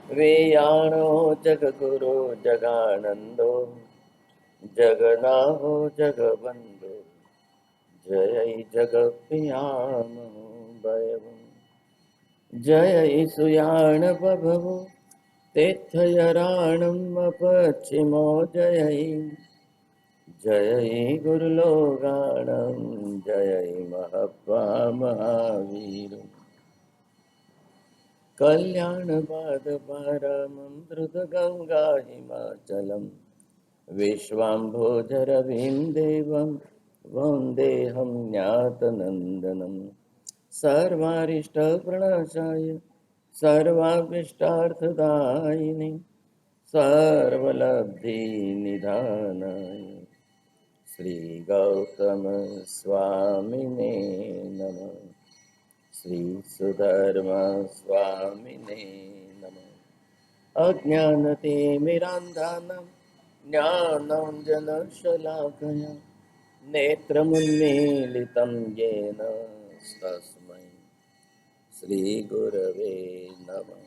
वेयाणो जगगुरो जगानंदो जगनाहो जगबंधु जय जगत्पियामो भयम् जय सुयाण बभवो तेथयराणम् अपचिमो जय गुरुलोगाणं जय महत्वा महावीर कल्याण बाद परमं द्रुत गंगा हिमाचलम् विश्वाम्भोजरविं देवं वन्देऽहं ज्ञातनन्दनं सर्वारिष्टप्रणशाय सर्वाभीष्टार्थदायिने सर्वलब्धिनिधानाय श्रीगौतम स्वामिने नमः। श्री सुधर्म स्वामिने नमः। अज्ञानतिमिरान्धानां ज्ञानाञ्जनशलाकया नेत्रमुन्मीलितं येन तस्मै श्रीगुरवे नमः।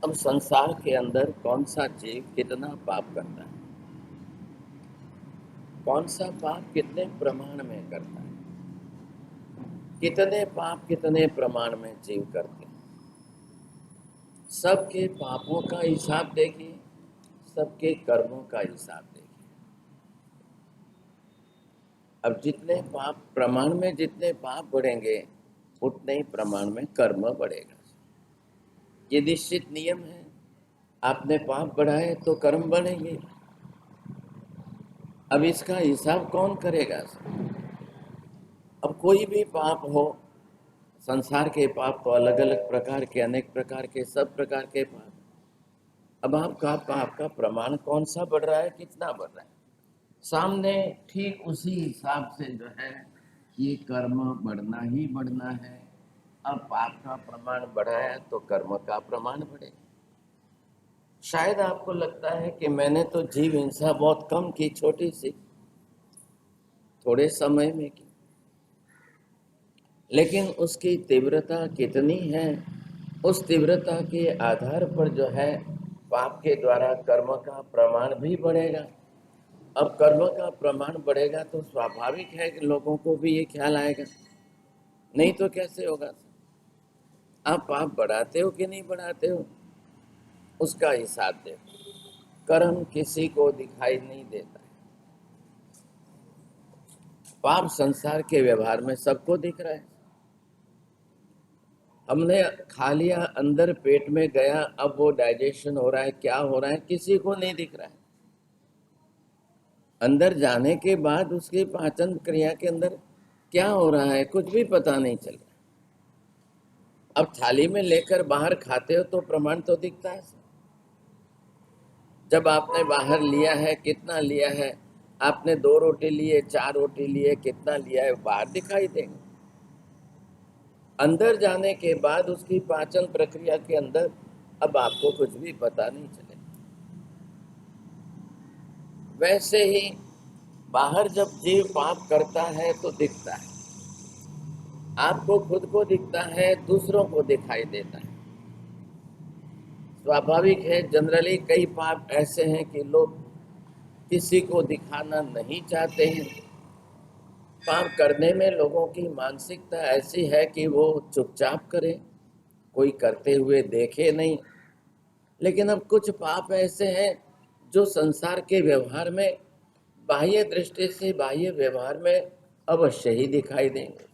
अब संसार के अंदर कौन सा जीव कितना पाप करता है, कौन सा पाप कितने प्रमाण में करता है, कितने पाप कितने प्रमाण में जीव करते हैं, सबके पापों का हिसाब देखिए, सबके कर्मों का हिसाब देखिए। अब जितने पाप प्रमाण में जितने पाप बढ़ेंगे उतने ही प्रमाण में कर्म बढ़ेगा। ये निश्चित नियम है। आपने पाप बढ़ाए तो कर्म बढ़ेंगे। अब इसका हिसाब कौन करेगा? अब कोई भी पाप हो, संसार के पाप तो अलग अलग प्रकार के, अनेक प्रकार के, सब प्रकार के पाप। अब आपका पाप का प्रमाण कौन सा बढ़ रहा है, कितना बढ़ रहा है, सामने ठीक उसी हिसाब से जो है ये कर्म बढ़ना ही बढ़ना है। अब पाप का प्रमाण बढ़ा है तो कर्म का प्रमाण बढ़े। शायद आपको लगता है कि मैंने तो जीव हिंसा बहुत कम की, छोटी सी, थोड़े समय में की, लेकिन उसकी तीव्रता कितनी है, उस तीव्रता के आधार पर जो है पाप के द्वारा कर्म का प्रमाण भी बढ़ेगा। अब कर्म का प्रमाण बढ़ेगा तो स्वाभाविक है कि लोगों को भी ये ख्याल आएगा, नहीं तो कैसे होगा। आप पाप बढ़ाते हो कि नहीं बढ़ाते हो, उसका हिसाब देखो। कर्म किसी को दिखाई नहीं देता है। पाप संसार के व्यवहार में सबको दिख रहा है। हमने खा लिया, अंदर पेट में गया, अब वो डाइजेशन हो रहा है, क्या हो रहा है किसी को नहीं दिख रहा है। अंदर जाने के बाद उसकी पाचन क्रिया के अंदर क्या हो रहा है कुछ भी पता नहीं चल रहा। अब थाली में लेकर बाहर खाते हो तो प्रमाण तो दिखता है। जब आपने बाहर लिया है, कितना लिया है, आपने 2 रोटी लिए, 4 रोटी लिए, कितना लिया है बाहर दिखाई देंगे। अंदर जाने के बाद उसकी पाचन प्रक्रिया के अंदर अब आपको कुछ भी पता नहीं चलेगा। वैसे ही बाहर जब जीव पाप करता है तो दिखता है, आपको खुद को दिखता है, दूसरों को दिखाई देता है। स्वाभाविक है, जनरली कई पाप ऐसे हैं कि लोग किसी को दिखाना नहीं चाहते हैं। पाप करने में लोगों की मानसिकता ऐसी है कि वो चुपचाप करे, कोई करते हुए देखे नहीं। लेकिन अब कुछ पाप ऐसे हैं जो संसार के व्यवहार में, बाह्य दृष्टि से, बाह्य व्यवहार में अवश्य ही दिखाई देंगे।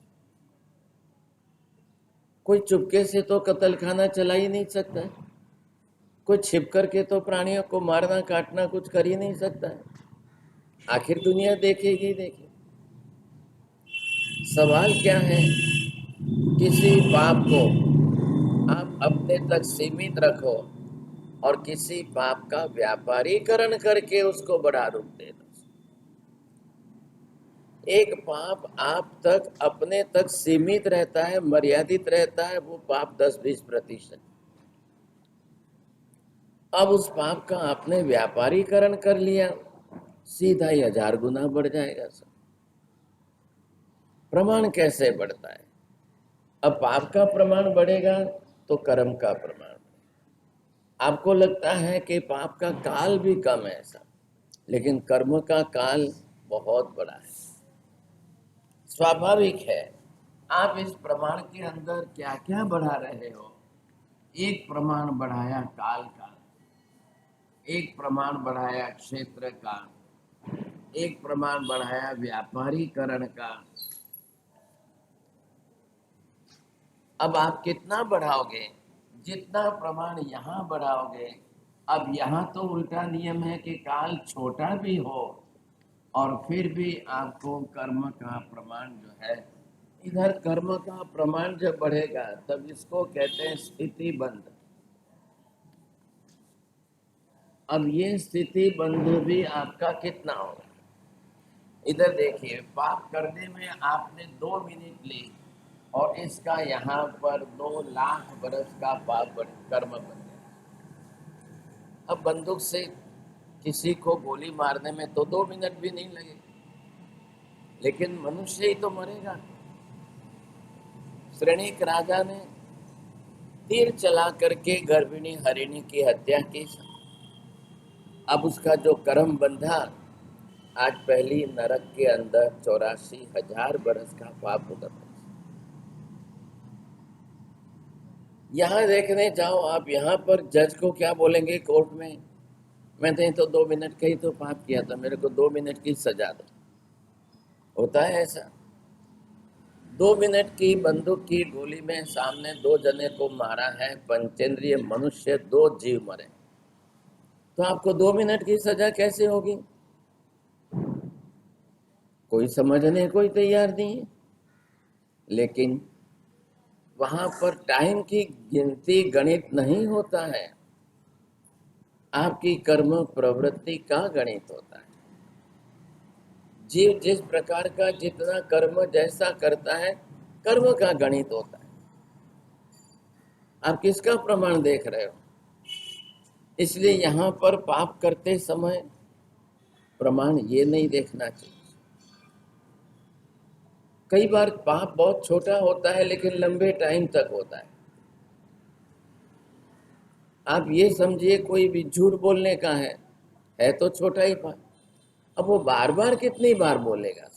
कोई चुपके से तो कत्ल खाना चला ही नहीं सकता है, कोई छिप करके तो प्राणियों को मारना काटना कुछ कर ही नहीं सकता है। आखिर दुनिया देखेगी देखेगी। सवाल क्या है, किसी पाप को आप अपने तक सीमित रखो और किसी पाप का व्यापारीकरण करके उसको बड़ा रूप दे दो। एक पाप आप तक, अपने तक सीमित रहता है, मर्यादित रहता है, वो पाप 10-20%। अब उस पाप का आपने व्यापारीकरण कर लिया, सीधा ही 1000 गुना बढ़ जाएगा सर। प्रमाण कैसे बढ़ता है? अब पाप का प्रमाण बढ़ेगा तो कर्म का प्रमाण बढ़ेगा। आपको लगता है कि पाप का काल भी कम है ऐसा, लेकिन कर्म का काल बहुत बड़ा है। स्वाभाविक है, आप इस प्रमाण के अंदर क्या क्या बढ़ा रहे हो। एक प्रमाण बढ़ाया काल का, एक प्रमाण बढ़ाया क्षेत्र का, एक प्रमाण बढ़ाया व्यापारीकरण का। अब आप कितना बढ़ाओगे? जितना प्रमाण यहाँ बढ़ाओगे। अब यहाँ तो उल्टा नियम है कि काल छोटा भी हो और फिर भी आपको कर्म का प्रमाण जो है, इधर कर्म का प्रमाण जब बढ़ेगा तब इसको कहते हैं स्थिति बंध। अब ये स्थिति बंध भी आपका कितना होगा? इधर देखिए, पाप करने में आपने 2 मिनट ली और इसका यहाँ पर 2 लाख बरस का पाप कर्म बन गया। अब बंदूक से किसी को गोली मारने में तो 2 मिनट भी नहीं लगे, लेकिन मनुष्य ही तो मरेगा। श्रेणिक राजा ने तीर चला करके गर्भिणी हरिणी की हत्या की। अब उसका जो कर्म बंधा, आज पहली नरक के अंदर 84,000 बरस का पाप होता था। यहाँ देखने जाओ आप, यहाँ पर जज को क्या बोलेंगे कोर्ट में, मैंने तो 2 मिनट का ही तो पाप किया था, मेरे को 2 मिनट की सजा दो। होता है ऐसा? 2 मिनट की बंदूक की गोली में सामने 2 जने को मारा है, पंचेंद्रिय मनुष्य, 2 जीव मरे, तो आपको 2 मिनट की सजा कैसे होगी? कोई समझने कोई तैयार नहीं है। लेकिन वहां पर टाइम की गिनती, गणित नहीं होता है, आपकी कर्म प्रवृत्ति का गणित होता है। जीव जिस प्रकार का जितना कर्म जैसा करता है, कर्म का गणित होता है। आप किसका प्रमाण देख रहे हो? इसलिए यहाँ पर पाप करते समय प्रमाण ये नहीं देखना चाहिए। कई बार पाप बहुत छोटा होता है लेकिन लंबे टाइम तक होता है। आप ये समझिए, कोई भी झूठ बोलने का है तो छोटा ही पाप। अब वो बार बार कितनी बार बोलेगा?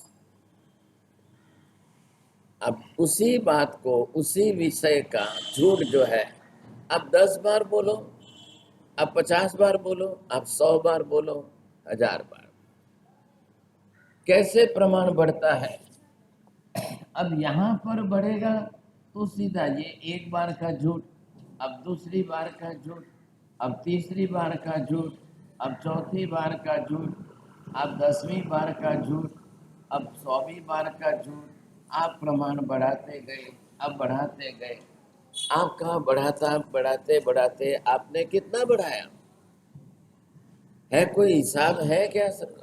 अब उसी बात को, उसी विषय का झूठ जो है, अब 10 बार बोलो, अब 50 बार बोलो, अब 100 बार बोलो, 1000 बार, कैसे प्रमाण बढ़ता है? अब यहाँ पर बढ़ेगा तो सीधा ये एक बार का झूठ, अब दूसरी बार का झूठ, अब तीसरी बार का झूठ, अब चौथी बार का झूठ, अब 10वीं बार का झूठ, अब 100वीं बार का झूठ। आप प्रमाण बढ़ाते गए, अब बढ़ाते गए। आप कहाँ बढ़ाता, बढ़ाते बढ़ाते आपने कितना बढ़ाया है? कोई हिसाब है क्या सर?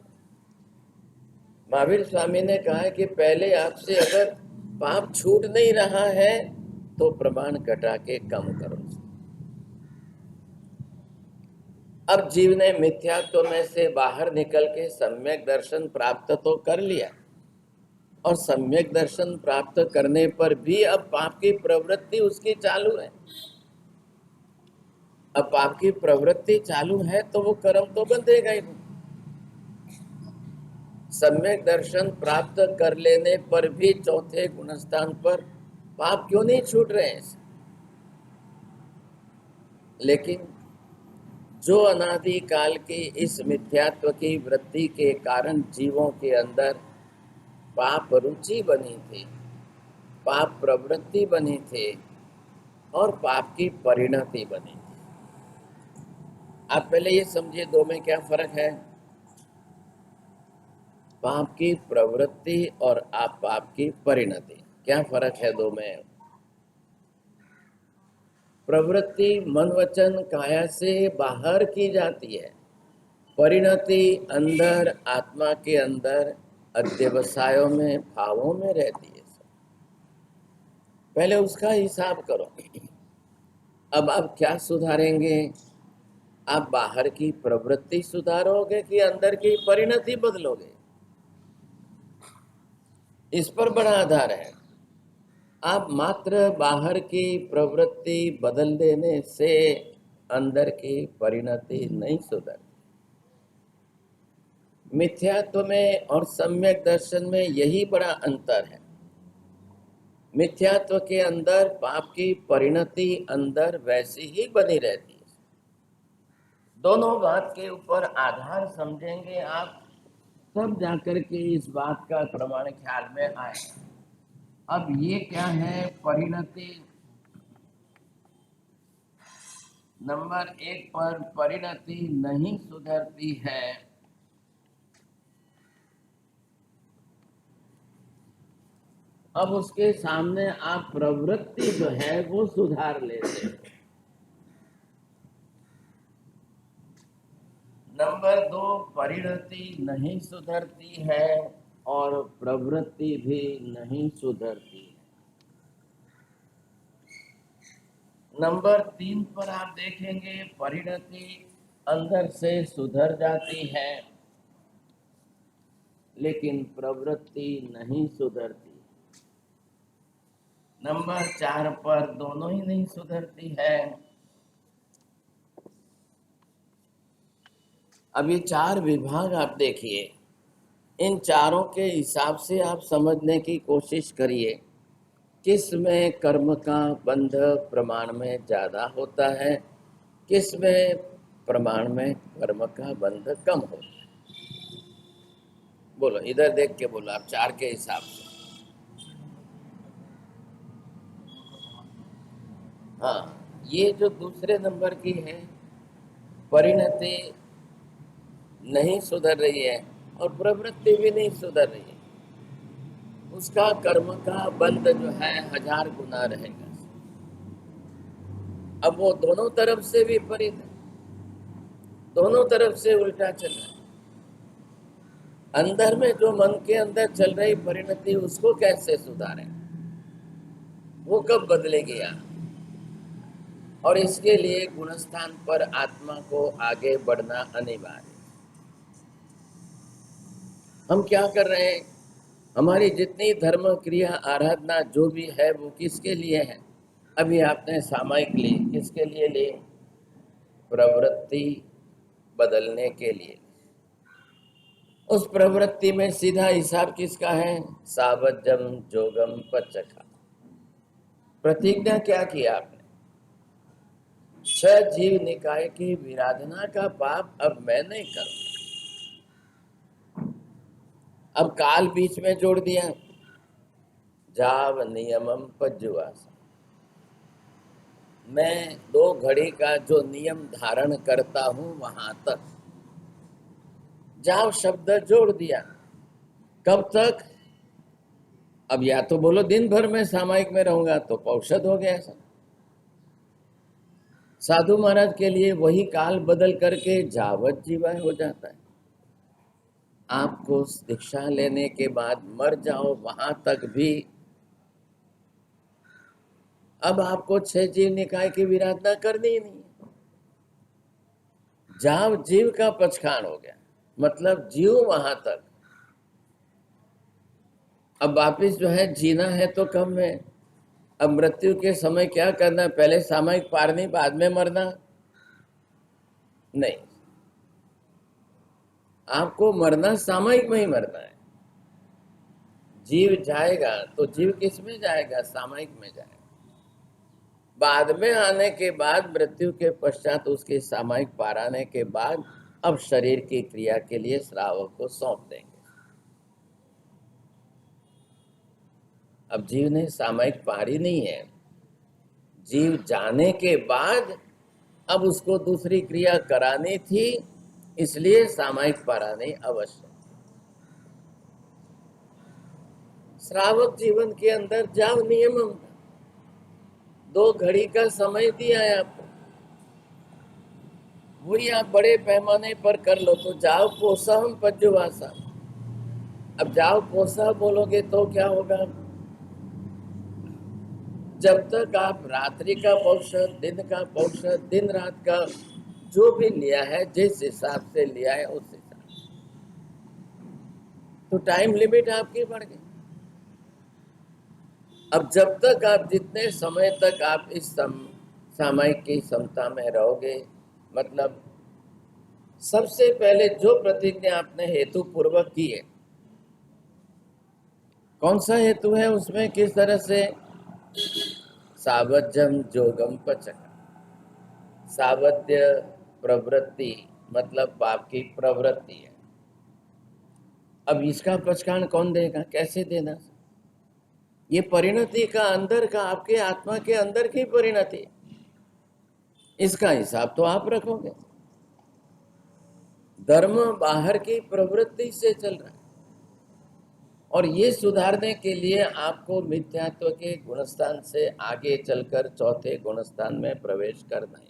महावीर स्वामी ने कहा कि पहले आपसे अगर पाप छूट नहीं रहा है तो प्रमाण घटा के कम करो। अब जीव ने मिथ्यात्व में से बाहर निकल के सम्यक दर्शन प्राप्त तो कर लिया, और सम्यक दर्शन प्राप्त करने पर भी अब पाप की प्रवृत्ति उसकी चालू है। अब पाप की प्रवृत्ति चालू है तो वो कर्म तो बंधेगा ही। सम्यक दर्शन प्राप्त कर लेने पर भी चौथे गुणस्थान पर पाप क्यों नहीं छूट रहे हैं? लेकिन जो अनादि काल की इस मिथ्यात्व की वृत्ति के कारण जीवों के अंदर पाप रुचि बनी थी, पाप प्रवृत्ति बनी थी और पाप की परिणति बनी थी। आप पहले ये समझिए दो में क्या फर्क है। पाप की प्रवृत्ति और आप पाप की परिणति, क्या फर्क है दो में। प्रवृत्ति मन वचन काया से बाहर की जाती है, परिणति अंदर आत्मा के अंदर अध्यवसायों में भावों में रहती है। पहले उसका हिसाब करो। अब आप क्या सुधारेंगे? आप बाहर की प्रवृत्ति सुधारोगे कि अंदर की परिणति बदलोगे? इस पर बड़ा आधार है। आप मात्र बाहर की प्रवृत्ति बदल देने से अंदर की परिणति नहीं सुधरती। मिथ्यात्व में और सम्यक दर्शन में यही बड़ा अंतर है। मिथ्यात्व के अंदर पाप की परिणति अंदर वैसी ही बनी रहती है। दोनों बात के ऊपर आधार समझेंगे आप, तब जाकर के इस बात का प्रमाण ख्याल में आए। अब ये क्या है? परिणति। नंबर 1 पर परिणति नहीं सुधरती है। अब उसके सामने आप प्रवृत्ति जो है वो सुधार लेते हो। नंबर 2, परिणति नहीं सुधरती है और प्रवृत्ति भी नहीं सुधरती है। नंबर 3 पर आप देखेंगे परिणति अंदर से सुधर जाती है लेकिन प्रवृत्ति नहीं सुधरती। नंबर 4 पर दोनों ही नहीं सुधरती है। अब ये 4 विभाग आप देखिए, इन चारों के हिसाब से आप समझने की कोशिश करिए किस में कर्म का बंध प्रमाण में ज्यादा होता है, किस में प्रमाण में कर्म का बंध कम होता है। बोलो, इधर देख के बोलो आप, 4 के हिसाब से। हाँ, ये जो दूसरे नंबर की है परिणति नहीं सुधर रही है और प्रवृत्ति भी नहीं सुधर रही है, उसका कर्म का बंध जो है 1000 गुना रहेगा। अब वो दोनों तरफ से विपरीत है, दोनों तरफ से उल्टा चल रहा है। अंदर में जो मन के अंदर चल रही परिणति उसको कैसे सुधारें? वो कब बदलेगी यार? और इसके लिए गुणस्थान पर आत्मा को आगे बढ़ना अनिवार्य। हम क्या कर रहे हैं? हमारी जितनी धर्म क्रिया आराधना जो भी है वो किसके लिए है? अभी आपने सामायिक ली, किसके लिए ली? प्रवृत्ति बदलने के लिए। उस प्रवृत्ति में सीधा हिसाब किसका है? सावजम जोगम पचखा। प्रतिज्ञा क्या किया आपने? 6 जीव निकाय की विराधना का पाप अब मैं नहीं करूंगा। अब काल बीच में जोड़ दिया, जाव नियमम पज्जुवासा। मैं 2 घड़ी का जो नियम धारण करता हूं वहां तक। जाव शब्द जोड़ दिया। कब तक? अब या तो बोलो दिन भर में सामायिक में रहूंगा तो पौषध हो गया सब। साधु महाराज के लिए वही काल बदल करके जावत जीवा हो जाता है। आपको दीक्षा लेने के बाद मर जाओ वहां तक भी अब आपको 6 जीव निकाय की विराधना करनी ही नहीं है। जाव जीव का पचखान हो गया, मतलब जीव वहां तक। अब वापिस जो है जीना है तो कम है। अब मृत्यु के समय क्या करना? पहले सामायिक पारनी, बाद में मरना? नहीं, आपको मरना सामायिक में ही मरना है। जीव जाएगा तो जीव किस में जाएगा? सामायिक में जाएगा। बाद में आने के बाद, मृत्यु के पश्चात उसके सामयिक पार आने के बाद अब शरीर की क्रिया के लिए श्रावक को सौंप देंगे। अब जीव ने सामयिक पार ही नहीं है, जीव जाने के बाद अब उसको दूसरी क्रिया करानी थी, इसलिए सामयिक पारानी अवश्य। श्रावक जीवन के अंदर जाओ, नियम 2 घड़ी का समय दिया है आपको, वही आप बड़े पैमाने पर कर लो। तो जाओ पोसा हम पज्जुवासा। अब जाओ पोसा बोलोगे तो क्या होगा? जब तक आप रात्रि का औषध, दिन का औषध, दिन रात का जो भी लिया है, जिस हिसाब से लिया है उस हिसाब, तो टाइम लिमिट आपकी बढ़ गई। अब जब तक आप, जितने समय तक आप इस सामयिक की समता में रहोगे, मतलब सबसे पहले जो प्रतिज्ञा आपने हेतु पूर्वक की है, कौन सा हेतु है उसमें, किस तरह से? सावध्यम जोगम पचक। सावध्य प्रवृत्ति मतलब पाप की प्रवृत्ति है। अब इसका पचकान कौन देगा, कैसे देना? ये परिणति का अंदर का, आपके आत्मा के अंदर की परिणति, इसका हिसाब तो आप रखोगे। धर्म बाहर की प्रवृत्ति से चल रहा है, और ये सुधारने के लिए आपको मिथ्यात्व के गुणस्थान से आगे चलकर चौथे गुणस्थान में प्रवेश करना है।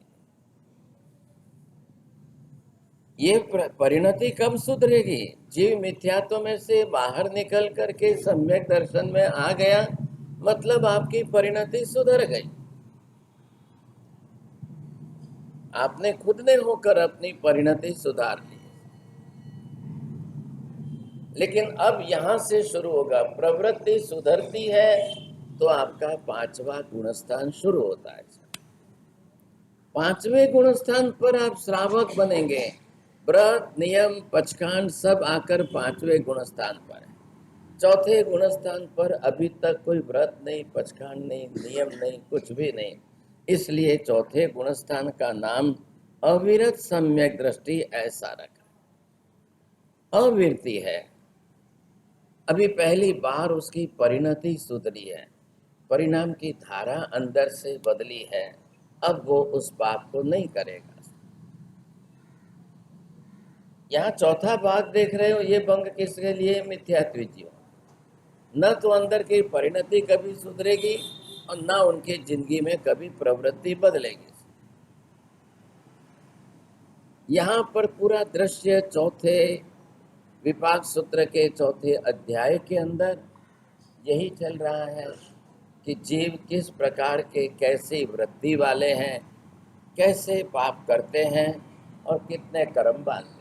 ये परिणति कब सुधरेगी? जीव मिथ्यात्व में से बाहर निकल करके सम्यक दर्शन में आ गया, मतलब आपकी परिणति सुधर गई। आपने खुद ने होकर अपनी परिणति सुधार ली। लेकिन अब यहां से शुरू होगा, प्रवृत्ति सुधरती है तो आपका 5वां गुणस्थान शुरू होता है। 5वें गुणस्थान पर आप श्रावक बनेंगे। व्रत, नियम, पचकांड सब आकर 5वें गुणस्थान पर है। चौथे गुणस्थान पर अभी तक कोई व्रत नहीं, पचकांड नहीं, नियम नहीं, कुछ भी नहीं। इसलिए चौथे गुणस्थान का नाम अविरत सम्यक दृष्टि ऐसा रखा। अविरति है, अभी पहली बार उसकी परिणति सुधरी है, परिणाम की धारा अंदर से बदली है। अब वो उस पाप को नहीं करेगा। यहाँ चौथा भाग देख रहे हो, ये भंग किसके लिए? मिथ्यात्व। न तो अंदर की परिणति कभी सुधरेगी और न उनकी जिंदगी में कभी प्रवृत्ति बदलेगी। यहाँ पर पूरा दृश्य चौथे विपाक सूत्र के चौथे अध्याय के अंदर यही चल रहा है कि जीव किस प्रकार के, कैसी वृत्ति वाले हैं, कैसे पाप करते हैं और कितने कर्म बांधते हैं।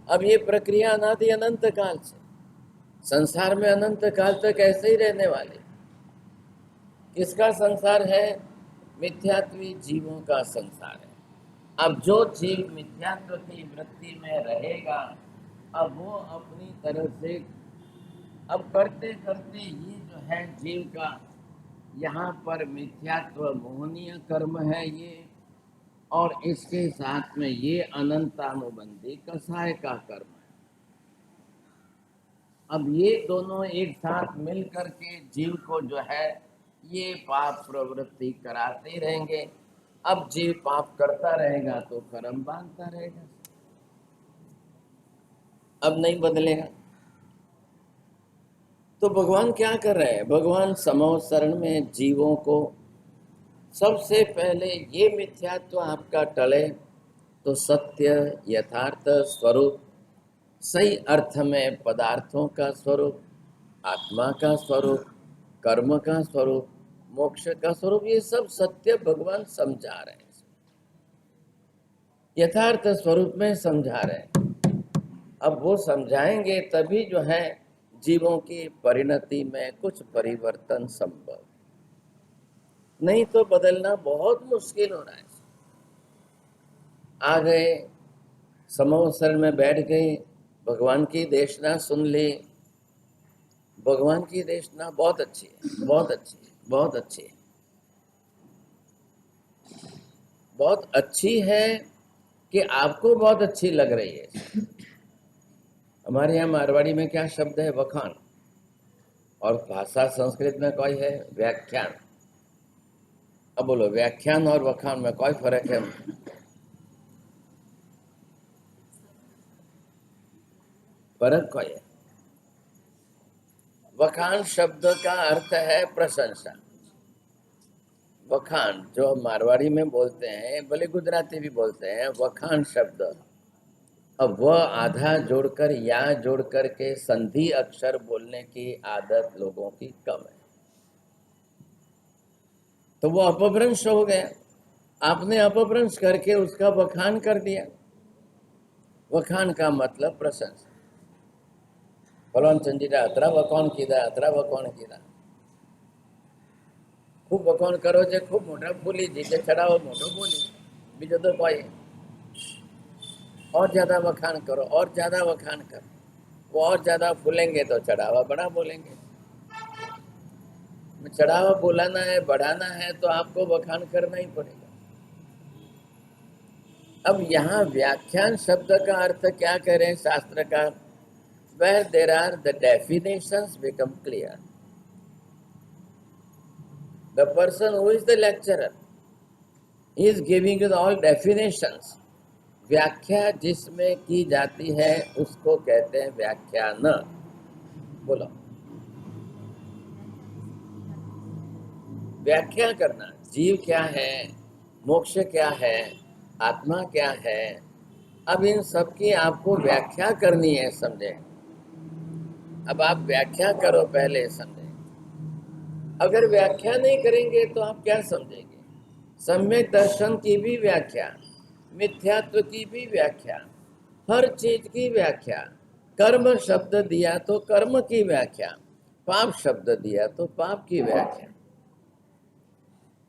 अब ये प्रक्रिया अनादि अनंत काल से, संसार में अनंत काल तक ऐसे ही रहने वाले। किसका संसार है? मिथ्यात्वी जीवों का संसार है। अब जो जीव मिथ्यात्व की वृत्ति में रहेगा, अब वो अपनी तरफ से, अब करते करते ये जो है जीव का, यहाँ पर मिथ्यात्व मोहनीय कर्म है ये, और इसके साथ में ये अनंतानुबंधी कसाय का कर्म है। अब ये दोनों एक साथ मिल करके जीव को जो है ये पाप प्रवृत्ति कराते रहेंगे। अब जीव पाप करता रहेगा तो कर्म बांधता रहेगा, अब नहीं बदलेगा। तो भगवान क्या कर रहे हैं? भगवान समवसरण में जीवों को सबसे पहले ये मिथ्यात्व आपका टले तो सत्य, यथार्थ स्वरूप, सही अर्थ में पदार्थों का स्वरूप, आत्मा का स्वरूप, कर्म का स्वरूप, मोक्ष का स्वरूप, ये सब सत्य भगवान समझा रहे हैं, यथार्थ स्वरूप में समझा रहे हैं। अब वो समझाएंगे तभी जो है जीवों की परिणति में कुछ परिवर्तन संभव, नहीं तो बदलना बहुत मुश्किल हो रहा है। आ गए, समवसरण में बैठ गए, भगवान की देशना सुन ली। भगवान की देशना बहुत अच्छी है, बहुत अच्छी है। बहुत अच्छी है, बहुत अच्छी है कि आपको बहुत अच्छी लग रही है। हमारे यहाँ मारवाड़ी में क्या शब्द है? वखान। और भाषा संस्कृत में कोई है? व्याख्यान। अब बोलो, व्याख्यान और वखान में कोई फर्क है? फर्क कोई है? वखान शब्द का अर्थ है प्रशंसा। वखान जो मारवाड़ी में बोलते हैं, भले गुजराती भी बोलते हैं, वखान शब्द। अब वह आधा जोड़कर या जोड़कर के संधि अक्षर बोलने की आदत लोगों की कम है, तो वो अपभ्रंश हो गया। आपने अपभ्रंश करके उसका वखान कर दिया। वखान का मतलब प्रशंसा। फलान चंदीदा अतरा वखान कीधा, अतरा वखान कीधा। खूब वखाण करो छे, खूब मोटा फूली जी के चढ़ाવો मोटो बोली, बीजो तो कोई। और ज्यादा वखाण करो, और ज्यादा वखाण करो, वो और ज्यादा फूलेंगे तो चढ़ावा बड़ा बोलेंगे। चढ़ावा बुलाना है, बढ़ाना है, तो आपको वखाण करना ही पड़ेगा। अब यहाँ व्याख्यान शब्द का अर्थ क्या करें शास्त्र का? Where there are the definitions become clear. The person who is the lecturer is giving you all definitions. व्याख्या जिसमें की जाती है उसको कहते हैं व्याख्यान। बोलो, व्याख्या करना। जीव क्या है, मोक्ष क्या है, आत्मा क्या है, अब इन सब की आपको व्याख्या करनी है, समझे? अब आप व्याख्या करो पहले, समझे? अगर व्याख्या नहीं करेंगे तो आप क्या समझेंगे? सम्यक दर्शन की भी व्याख्या, मिथ्यात्व की भी व्याख्या, हर चीज की व्याख्या। कर्म शब्द दिया तो कर्म की व्याख्या, पाप शब्द दिया तो पाप की व्याख्या।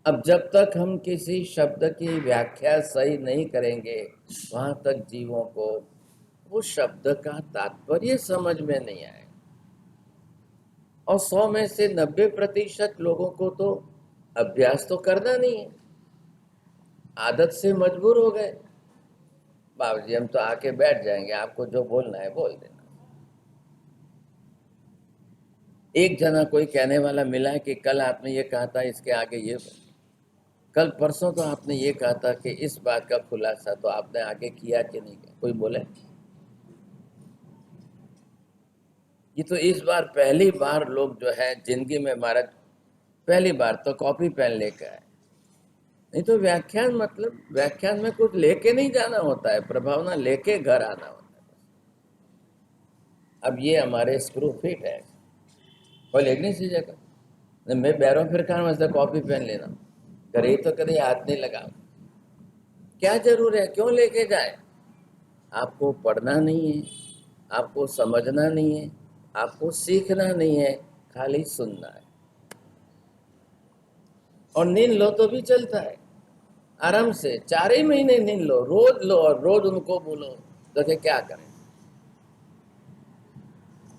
अब जब तक हम किसी शब्द की व्याख्या सही नहीं करेंगे, वहां तक जीवों को वो शब्द का तात्पर्य समझ में नहीं आए। और 100 में से 90% लोगों को तो अभ्यास तो करना नहीं है, आदत से मजबूर हो गए। बाबूजी हम तो आके बैठ जाएंगे, आपको जो बोलना है बोल देना। एक जना कोई कहने वाला मिला है कि कल आपने ये कहा था, इसके आगे ये, कल परसों तो आपने ये कहा था कि इस बात का खुलासा तो आपने आगे किया कि नहीं किया? कोई बोले? ये तो इस बार पहली बार लोग जो है जिंदगी में महाराज पहली बार तो कॉपी पेन लेकर आए। नहीं तो व्याख्यान मतलब व्याख्यान में कुछ लेके नहीं जाना होता है, प्रभावना लेके घर आना होता है। अब ये हमारे स्क्रू फिट है, कोई लेख नहीं सी जगह मैं बैरों फिर खान कॉपी पेन लेना करे तो कभी हाथ नहीं लगा। क्या जरूर है, क्यों लेके जाए? आपको पढ़ना नहीं है, आपको समझना नहीं है, आपको सीखना नहीं है, खाली सुनना है। और नींद लो तो भी चलता है, आराम से 4 ही महीने नींद लो, रोज लो और रोज उनको बोलो, तो क्या करें?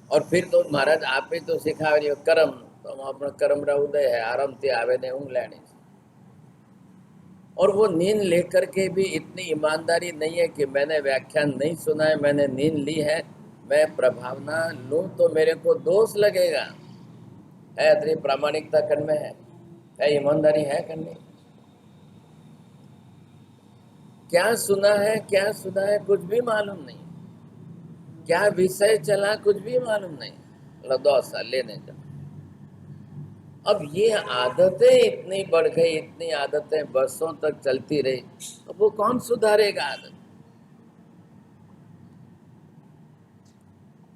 और फिर तो महाराज आप ही तो सिखा रही हो कर्म, तो हम अपना कर्म रा उदय है, आराम से आवे ने ऊँग लेनी। और वो नींद लेकर के भी इतनी ईमानदारी नहीं है कि मैंने व्याख्यान नहीं सुना है, मैंने नींद ली है, मैं प्रभावना लूं तो मेरे को दोष लगेगा। है इतनी प्रामाणिकता करने है ईमानदारी है करने? क्या सुना है, क्या सुना है कुछ भी मालूम नहीं, क्या विषय चला कुछ भी मालूम नहीं, मतलब 2 साल लेने जा। अब ये आदतें इतनी बढ़ गई, इतनी आदतें बरसों तक चलती रही, अब वो कौन सुधारेगा आदत?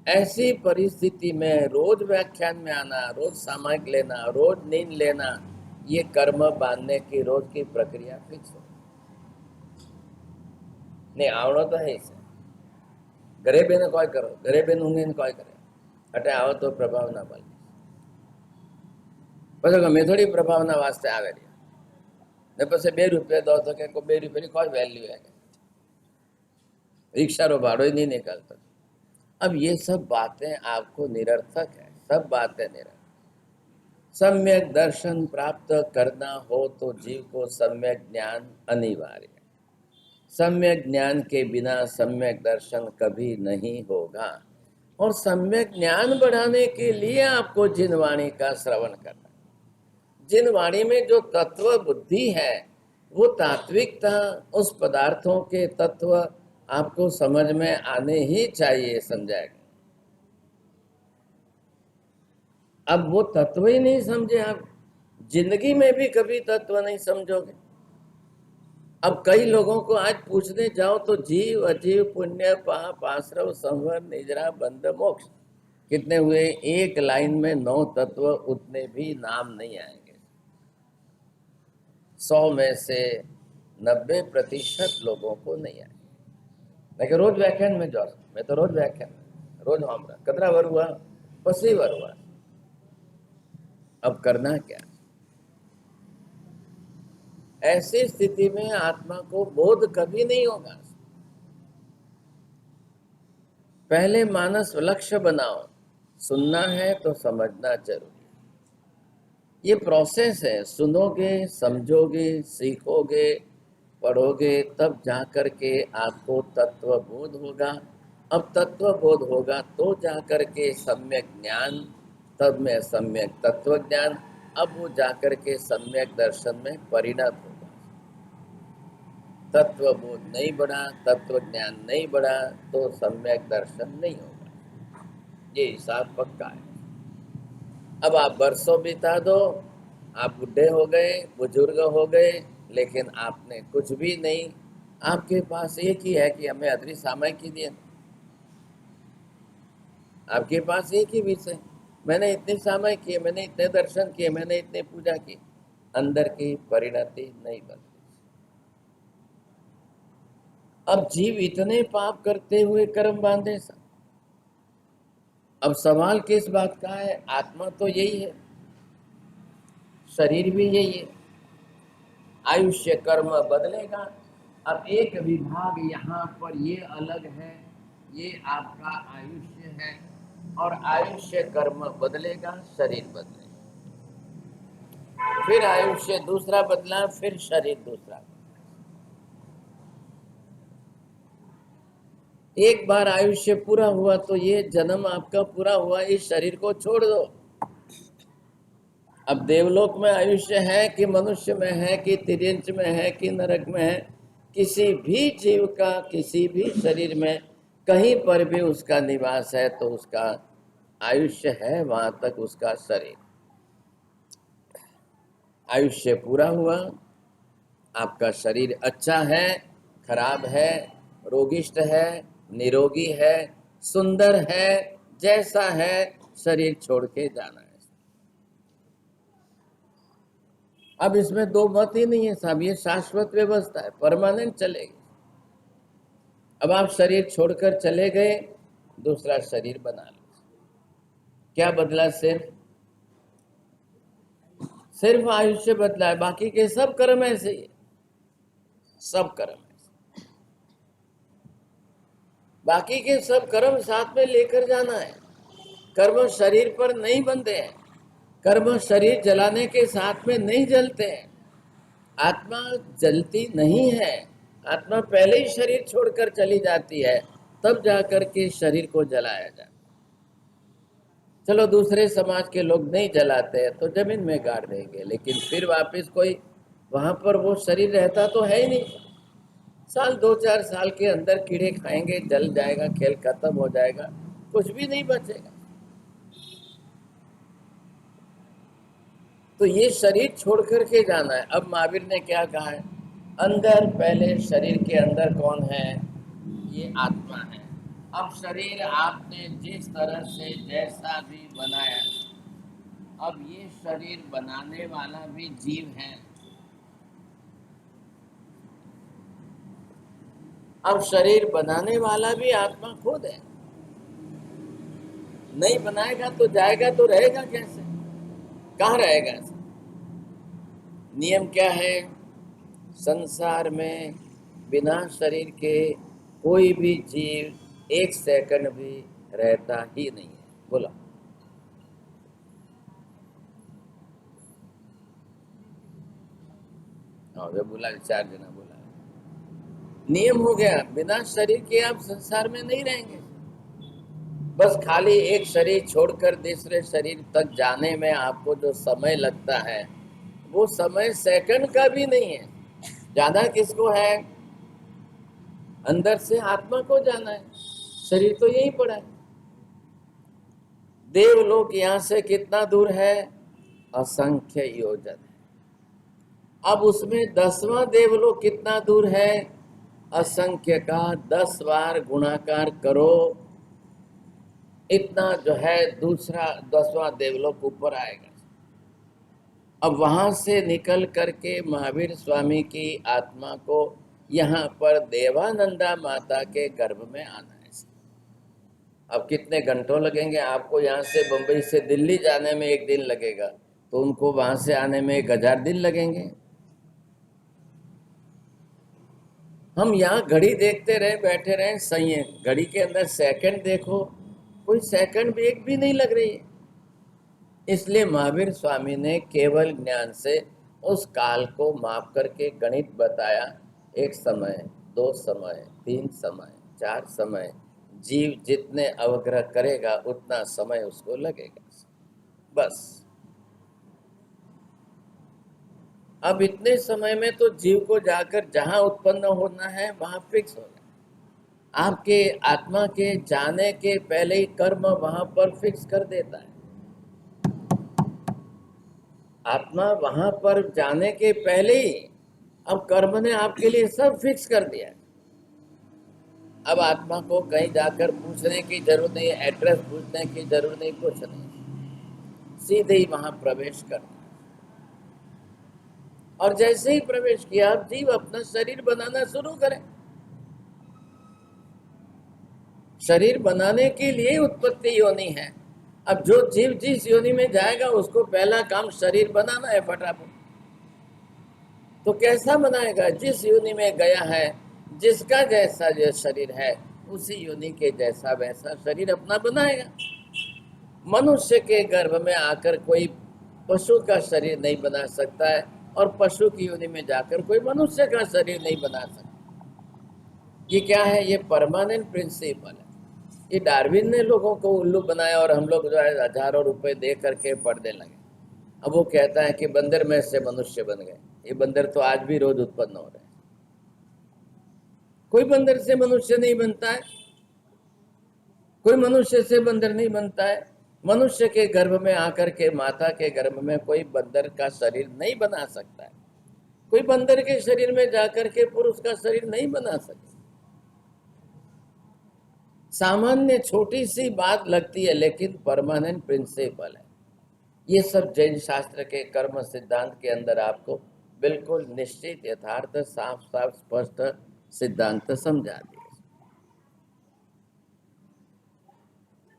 ऐसी परिस्थिति में रोज व्याख्यान में आना, रोज सामयिक लेना, रोज नींद लेना, ये कर्म बांधने की रोज की प्रक्रिया फिक्स हो। नहीं आवड़ो तो है इसे घरे बेने कोई करो, घरे बेन ઊંઘે ને કોઈ કરે એટલે આવો તો પ્રભાવના બળ પછી ગમે થોડી પ્રભાવના વાસ્તે આવે ને પછી 2 રૂપિયા દો તો કે 2 રૂપિયાની કોઈ વેલ્યू है? रिक्शा भाड़ो ही नहीं निकलता। अब ये सब बातें आपको निरर्थक है, सब बातें निरर्थक। सम्यक दर्शन प्राप्त करना हो तो जीव को सम्यक ज्ञान अनिवार्य है। सम्यक ज्ञान के बिना सम्यक दर्शन कभी नहीं होगा। और सम्यक ज्ञान बढ़ाने के लिए आपको जिन वाणी का श्रवण करना, जिन वाणी में जो तत्व बुद्धि है, वो तात्विकता, उस पदार्थों के तत्व आपको समझ में आने ही चाहिए, समझाएगा। अब वो तत्व ही नहीं समझे आप, जिंदगी में भी कभी तत्व नहीं समझोगे। अब कई लोगों को आज पूछने जाओ तो जीव अजीव पुण्य पाप आश्रव संवर निजरा बंध मोक्ष कितने हुए, एक लाइन में 9 तत्व, उतने भी नाम नहीं आएंगे। 100 में से 90% लोगों को नहीं आएंगे। लेकिन रोज व्याख्यान में जाओ, मैं तो रोज व्याख्यान, रोज हमरा कतरा वर हुआ, 25 वर हुआ। अब करना क्या? ऐसी स्थिति में आत्मा को बोध कभी नहीं होगा। पहले मानस लक्ष्य बनाओ, सुनना है तो समझना जरूरी। ये प्रोसेस है, सुनोगे, समझोगे, सीखोगे, पढ़ोगे, तब जाकर के आपको तत्व बोध होगा। अब तत्व बोध होगा तो जाकर के सम्यक ज्ञान, तब में सम्यक तत्व ज्ञान, अब वो जाकर के सम्यक दर्शन में परिणत होगा। तत्व बोध नहीं बढ़ा, तत्व ज्ञान नहीं बढ़ा तो सम्यक दर्शन नहीं होगा। ये हिसाब पक्का है। अब आप बरसों बिता दो, आप बुढ़े हो गए, बुजुर्ग हो गए, लेकिन आपने कुछ भी नहीं, आपके पास एक ही है कि हमें अदरी सामयिकी दिए। आपके पास एक ही विषय, मैंने इतनी सामयिक किए, मैंने इतने दर्शन किए, मैंने इतने पूजा की, अंदर की परिणति नहीं बनती। अब जीव इतने पाप करते हुए कर्म बांधे सा। अब सवाल किस बात का है? आत्मा तो यही है, शरीर भी यही है, आयुष्य कर्म बदलेगा। अब एक विभाग यहाँ पर ये अलग है, ये आपका आयुष्य है, और आयुष्य कर्म बदलेगा, शरीर बदलेगा, फिर आयुष्य दूसरा बदला, फिर शरीर दूसरा। एक बार आयुष्य पूरा हुआ तो ये जन्म आपका पूरा हुआ, इस शरीर को छोड़ दो। अब देवलोक में आयुष्य है कि मनुष्य में है कि तिर्यंच में है कि नरक में है, किसी भी जीव का किसी भी शरीर में कहीं पर भी उसका निवास है तो उसका आयुष्य है, वहां तक उसका शरीर। आयुष्य पूरा हुआ, आपका शरीर अच्छा है, खराब है, रोगिष्ट है, निरोगी है, सुंदर है, जैसा है, शरीर छोड़ के जाना है। अब इसमें दो मत ही नहीं है साहब, ये शाश्वत व्यवस्था है, परमानेंट चलेगी। अब आप शरीर छोड़कर चले गए, दूसरा शरीर बना लो। क्या बदला? सिर्फ आयुष्य बदला है, बाकी के सब कर्म ऐसे ही है, सब कर्म ऐसे। बाकी के सब कर्म साथ में लेकर जाना है। कर्म शरीर पर नहीं बनते हैं, कर्म शरीर जलाने के साथ में नहीं जलते हैं। आत्मा जलती नहीं है, आत्मा पहले ही शरीर छोड़कर चली जाती है, तब जाकर के शरीर को जलाया जाए। चलो दूसरे समाज के लोग नहीं जलाते हैं तो जमीन में गाड़ देंगे, लेकिन फिर वापस कोई वहां पर वो शरीर रहता तो है ही नहीं। साल 2-4 साल के अंदर कीड़े खाएंगे, जल जाएगा, खेल खत्म हो जाएगा, कुछ भी नहीं बचेगा। तो ये शरीर छोड़ करके जाना है। अब महावीर ने क्या कहा है? अंदर, पहले शरीर के अंदर कौन है? ये आत्मा है। अब शरीर आपने जिस तरह से जैसा भी बनाया, अब ये शरीर बनाने वाला भी जीव है। अब शरीर बनाने वाला भी आत्मा खुद है। नहीं बनाएगा तो जाएगा तो रहेगा कैसे? कहाँ रहेगा? नियम क्या है? संसार में बिना शरीर के कोई भी जीव 1 सेकंड भी रहता ही नहीं है। बोला, और वे बोला 4 जना बोला, नियम हो गया, बिना शरीर के आप संसार में नहीं रहेंगे। बस खाली एक शरीर छोड़कर दूसरे शरीर तक जाने में आपको जो समय लगता है वो समय सेकंड का भी नहीं है। जाना किसको है? अंदर से आत्मा को जाना है। शरीर तो यही पड़ा है। देवलोक यहां से कितना दूर है? असंख्य योजन है। अब उसमें 10वां देवलोक कितना दूर है? असंख्य का 10 बार गुणाकार करो, इतना जो है दूसरा 10वां देवलोक ऊपर आएगा। अब वहां से निकल करके महावीर स्वामी की आत्मा को यहाँ पर देवानंदा माता के गर्भ में आना है। अब कितने घंटों लगेंगे आपको? यहाँ से बंबई से दिल्ली जाने में 1 दिन लगेगा, तो उनको वहां से आने में 1000 दिन लगेंगे। हम यहाँ घड़ी देखते रहे, बैठे रहे, सही है। घड़ी के अंदर सेकंड देखो, कोई सेकंड भी एक भी नहीं लग रही है। इसलिए महावीर स्वामी ने केवल ज्ञान से उस काल को माप करके गणित बताया। 1 समय, 2 समय, 3 समय, 4 समय, जीव जितने अवग्रह करेगा उतना समय उसको लगेगा। बस अब इतने समय में तो जीव को जाकर जहां उत्पन्न होना है वहां फिक्स हो गया। आपके आत्मा के जाने के पहले ही कर्म वहां पर फिक्स कर देता है। आत्मा वहां पर जाने के पहले ही अब कर्म ने आपके लिए सब फिक्स कर दिया है। अब आत्मा को कहीं जाकर पूछने की जरूरत नहीं, एड्रेस पूछने की जरूरत नहीं, कुछ नहीं, सीधे ही वहां प्रवेश करना। और जैसे ही प्रवेश किया, अब जीव अपना शरीर बनाना शुरू करे। शरीर बनाने के लिए उत्पत्ति योनि है। अब जो जीव जिस योनि में जाएगा उसको पहला काम शरीर बनाना है फटाफट। तो कैसा बनाएगा? जिस योनि में गया है, जिसका जैसा जो शरीर है उसी योनि के जैसा वैसा शरीर अपना बनाएगा। मनुष्य के गर्भ में आकर कोई पशु का शरीर नहीं बना सकता है, और पशु की योनि में जाकर कोई मनुष्य का शरीर नहीं बना सकता। ये क्या है? ये परमानेंट प्रिंसिपल है। ये डार्विन ने लोगों को उल्लू बनाया और हम लोग जो है हजारों रुपए दे करके पढ़ने लगे। अब वो कहता है कि बंदर में से मनुष्य बन गए। ये बंदर तो आज भी रोज उत्पन्न हो रहे हैं। कोई बंदर से मनुष्य नहीं बनता है, कोई मनुष्य से बंदर नहीं बनता है। मनुष्य के गर्भ में आकर के माता के गर्भ में कोई बंदर का शरीर नहीं बना सकता है। कोई बंदर के शरीर में जाकर के पुरुष का शरीर नहीं बना सकता। सामान्य छोटी सी बात लगती है, लेकिन परमानेंट प्रिंसिपल है। ये सब जैन शास्त्र के कर्म सिद्धांत के अंदर आपको बिल्कुल निश्चित, यथार्थ, साफ साफ स्पष्ट सिद्धांत समझा दिए।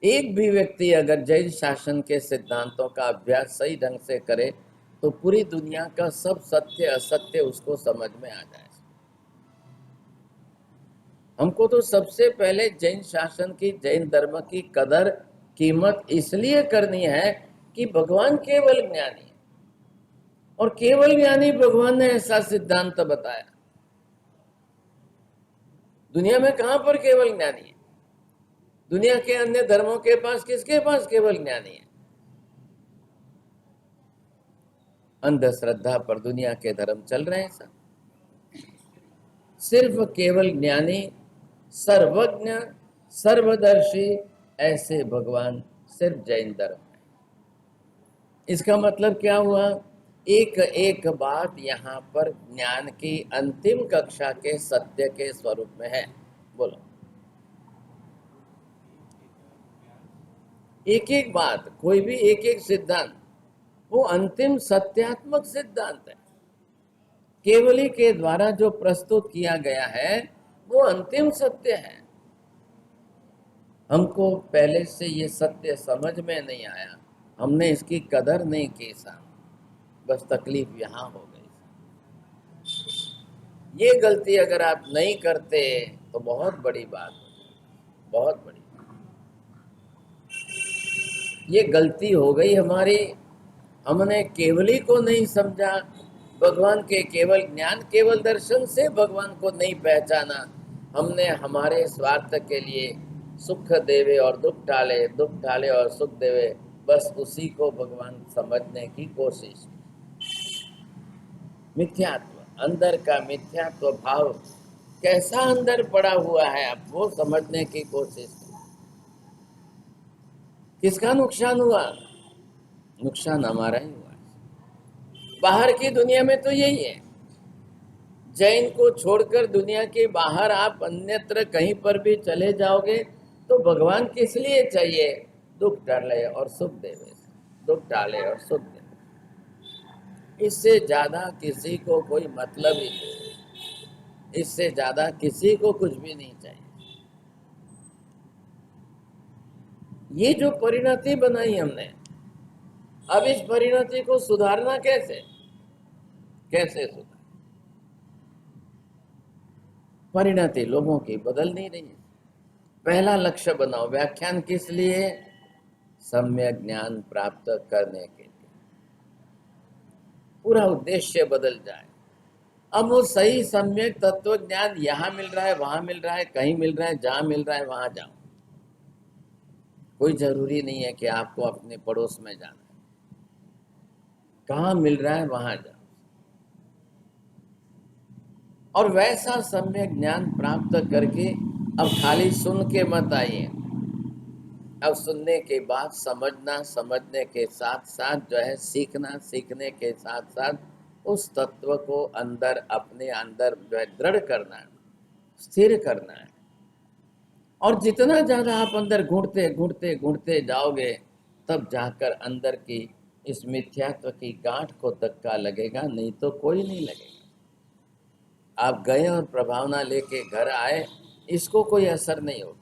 एक भी व्यक्ति अगर जैन शासन के सिद्धांतों का अभ्यास सही ढंग से करे तो पूरी दुनिया का सब सत्य असत्य उसको समझ में आ जाए। हमको तो सबसे पहले जैन शासन की, जैन धर्म की कदर कीमत इसलिए करनी है कि भगवान केवल ज्ञानी है, और केवल ज्ञानी भगवान ने ऐसा सिद्धांत बताया। दुनिया में कहां पर केवल ज्ञानी है? दुनिया के अन्य धर्मों के पास, किसके पास केवल ज्ञानी है? अंधश्रद्धा पर दुनिया के धर्म चल रहे हैं सब। सिर्फ केवल ज्ञानी, सर्वज्ञ, सर्वदर्शी ऐसे भगवान सिर्फ जैन धर्म है। इसका मतलब क्या हुआ? एक एक बात यहाँ पर ज्ञान की अंतिम कक्षा के सत्य के स्वरूप में है। बोलो, एक एक बात, कोई भी एक एक सिद्धांत वो अंतिम सत्यात्मक सिद्धांत है। केवली के द्वारा जो प्रस्तुत किया गया है वो अंतिम सत्य है। हमको पहले से ये सत्य समझ में नहीं आया, हमने इसकी कदर नहीं की साहब, बस तकलीफ यहाँ हो गई। ये गलती अगर आप नहीं करते तो बहुत बड़ी बात हो, बहुत बड़ी। ये गलती हो गई हमारी, हमने केवली को नहीं समझा, भगवान के केवल ज्ञान, केवल दर्शन से भगवान को नहीं पहचाना। हमने हमारे स्वार्थ के लिए सुख देवे और दुख टाले, दुख टाले और सुख देवे, बस उसी को भगवान समझने की कोशिश। मिथ्यात्व, अंदर का मिथ्यात्व भाव कैसा अंदर पड़ा हुआ है, आप वो समझने की कोशिश। किसका नुकसान हुआ? नुकसान हमारा ही हुआ। बाहर की दुनिया में तो यही है। जैन को छोड़कर दुनिया के बाहर आप अन्यत्र कहीं पर भी चले जाओगे तो भगवान किस लिए चाहिए? दुख टाले और सुख देवे, दुख टाले और सुख देवे। इससे ज्यादा किसी को कोई मतलब ही नहीं, इससे ज्यादा किसी को कुछ भी नहीं चाहिए। ये जो परिणति बनाई हमने, अब इस परिणति को सुधारना कैसे? कैसे सुधार? परिणति लोगों की बदल नहीं रही है। पहला लक्ष्य बनाओ, व्याख्यान किस लिए? सम्यक ज्ञान प्राप्त करने के लिए। पूरा उद्देश्य बदल जाए। अब वो सही सम्यक तत्व ज्ञान यहाँ मिल रहा है, वहां मिल रहा है, कहीं मिल रहा है, जहां मिल रहा है वहां जाओ। कोई जरूरी नहीं है कि आपको अपने पड़ोस में जाना है, कहाँ मिल रहा है वहां जाओ। और वैसा सम्यक ज्ञान प्राप्त करके अब खाली सुन के मत आइए। अब सुनने के बाद समझना, समझने के साथ साथ जो है सीखना, सीखने के साथ साथ उस तत्व को अंदर, अपने अंदर जो है दृढ़ करना है, स्थिर करना है। और जितना ज्यादा आप अंदर घुटते घुटते घुटते जाओगे, तब जाकर अंदर की इस मिथ्यात्व की गांठ को धक्का लगेगा, नहीं तो कोई नहीं लगेगा। आप गए और प्रभावना लेके घर आए, इसको कोई असर नहीं होगी।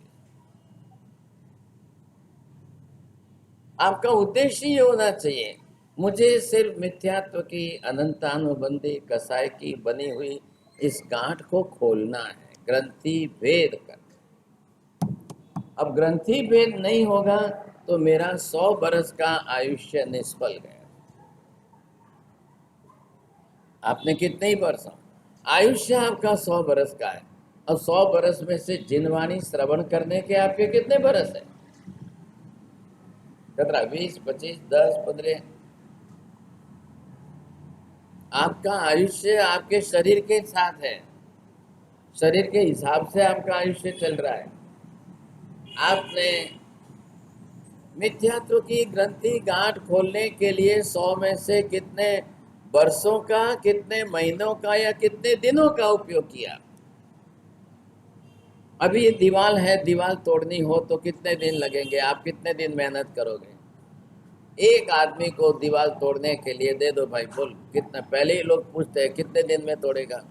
आपका उद्देश्य ये होना चाहिए, मुझे सिर्फ मिथ्यात्व की अनंतानुबंधी कसाई की बनी हुई इस गांठ को खोलना है, ग्रंथि भेद कर। अब ग्रंथि भेद नहीं होगा तो मेरा 100 बरस का आयुष्य निष्फल गया। आपने कितने ही वर्ष, आयुष्य आपका 100 बरस का है, और 100 बरस में से जिनवाणी श्रवण करने के आपके कितने बरस है? 17, 20, 25, 10, 15। आपका आयुष्य आपके शरीर के साथ है, शरीर के हिसाब से आपका आयुष्य चल रहा है। आपने मिथ्यात्व की ग्रंथि गांठ खोलने के लिए 100 में से कितने वर्षों का, कितने महीनों का या कितने दिनों का उपयोग किया? अभी ये दीवार है, दीवार तोड़नी हो तो कितने दिन लगेंगे? आप कितने दिन मेहनत करोगे? एक आदमी को दीवार तोड़ने के लिए दे दो भाई, बोल कितना, पहले ही लोग पूछते हैं कितने दिन में तोड़ेगा।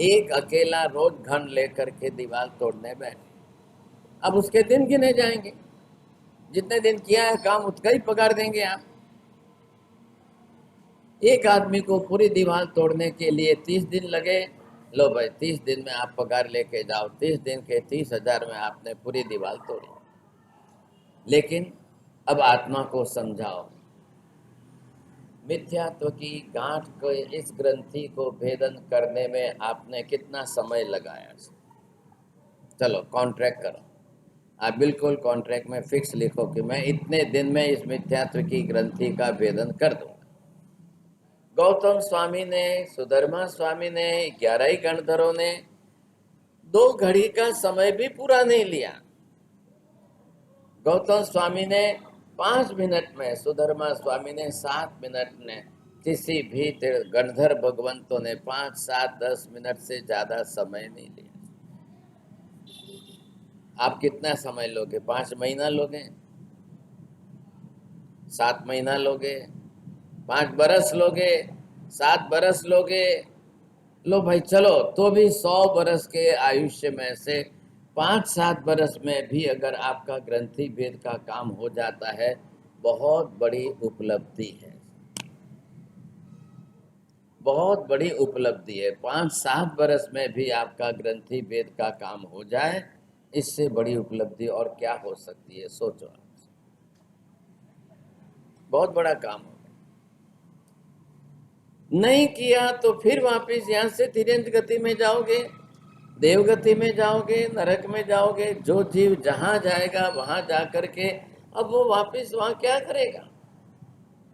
एक अकेला रोज घन लेकर के दीवार तोड़ने बैठे, अब उसके दिन गिने जाएंगे, जितने दिन किया है काम उतना ही पगार देंगे आप। एक आदमी को पूरी दीवार तोड़ने के लिए 30 दिन लगे, लो भाई 30 दिन में आप पगार लेके जाओ, 30 दिन के 30,000 में आपने पूरी दीवार तोड़ी। लेकिन अब आत्मा को समझाओ, मिथ्यात्व की गांठ को, इस ग्रंथि को भेदन करने में आपने कितना समय लगाया? चलो कॉन्ट्रैक्ट करो, आप बिल्कुल कॉन्ट्रैक्ट में फिक्स लिखो कि मैं इतने दिन में इस मिथ्यात्व की ग्रंथि का भेदन कर दूंगा। गौतम स्वामी ने, सुधर्मा स्वामी ने, 11 ही गणधरों ने 2 घड़ी का समय भी पूरा नहीं लिया। गौतम स्वामी ने 5 मिनट में, सुधर्मा स्वामी ने 7 मिनट में, किसी भी गणधर भगवंतों ने 5, 7, 10 मिनट से ज्यादा समय नहीं लिया। आप कितना समय लोगे? 5 महीना लोगे, 7 महीना लोगे, 5 बरस लोगे, 7 बरस लोगे? लो भाई चलो, तो भी 100 बरस के आयुष्य में से 5-7 बरस में भी अगर आपका ग्रंथि भेद का काम हो जाता है, बहुत बड़ी उपलब्धि है, बहुत बड़ी उपलब्धि है। 5-7 बरस में भी आपका ग्रंथि भेद का काम हो जाए, इससे बड़ी उपलब्धि और क्या हो सकती है? सोचो, बहुत बड़ा काम हो। नहीं किया तो फिर वापस यहाँ से तिर्यंत गति में जाओगे, देवगति में जाओगे, नरक में जाओगे। जो जीव जहां जाएगा वहां जाकर के अब वो वापस वहां क्या करेगा?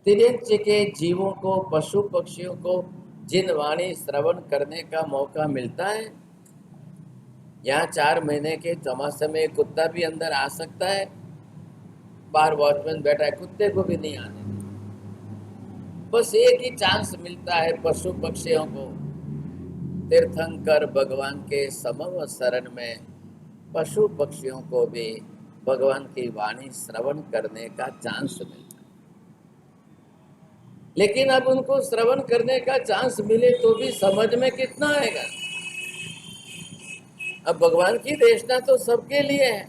तिर्यंत के जीवों को, पशु पक्षियों को जिन वाणी श्रवण करने का मौका मिलता है, यहाँ 4 महीने के चौमासे में एक कुत्ता भी अंदर आ सकता है। बाहर वॉचमैन बैठा है, कुत्ते को भी नहीं आने देता। बस एक ही चांस मिलता है पशु पक्षियों को, तीर्थंकर भगवान के समव शरण में पशु पक्षियों को भी भगवान की वाणी श्रवण करने का चांस मिलता है। लेकिन अब उनको श्रवण करने का चांस मिले तो भी समझ में कितना आएगा? अब भगवान की देशना तो सबके लिए है,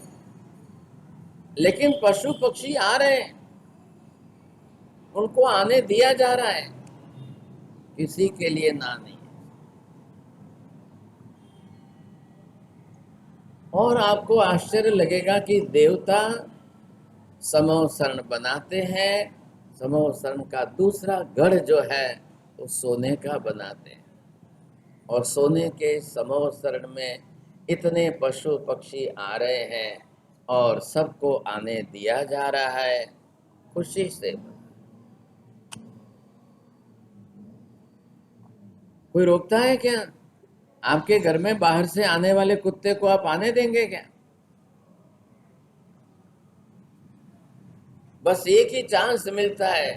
लेकिन पशु पक्षी आ रहे हैं, उनको आने दिया जा रहा है, किसी के लिए ना नहीं है। और आपको आश्चर्य लगेगा कि देवता समव शरण बनाते हैं। समव शरण का दूसरा गढ़ जो है वो सोने का बनाते हैं, और सोने के समव शरण में इतने पशु पक्षी आ रहे हैं और सबको आने दिया जा रहा है खुशी से। कोई रोकता है क्या? आपके घर में बाहर से आने वाले कुत्ते को आप आने देंगे क्या? बस एक ही चांस मिलता है,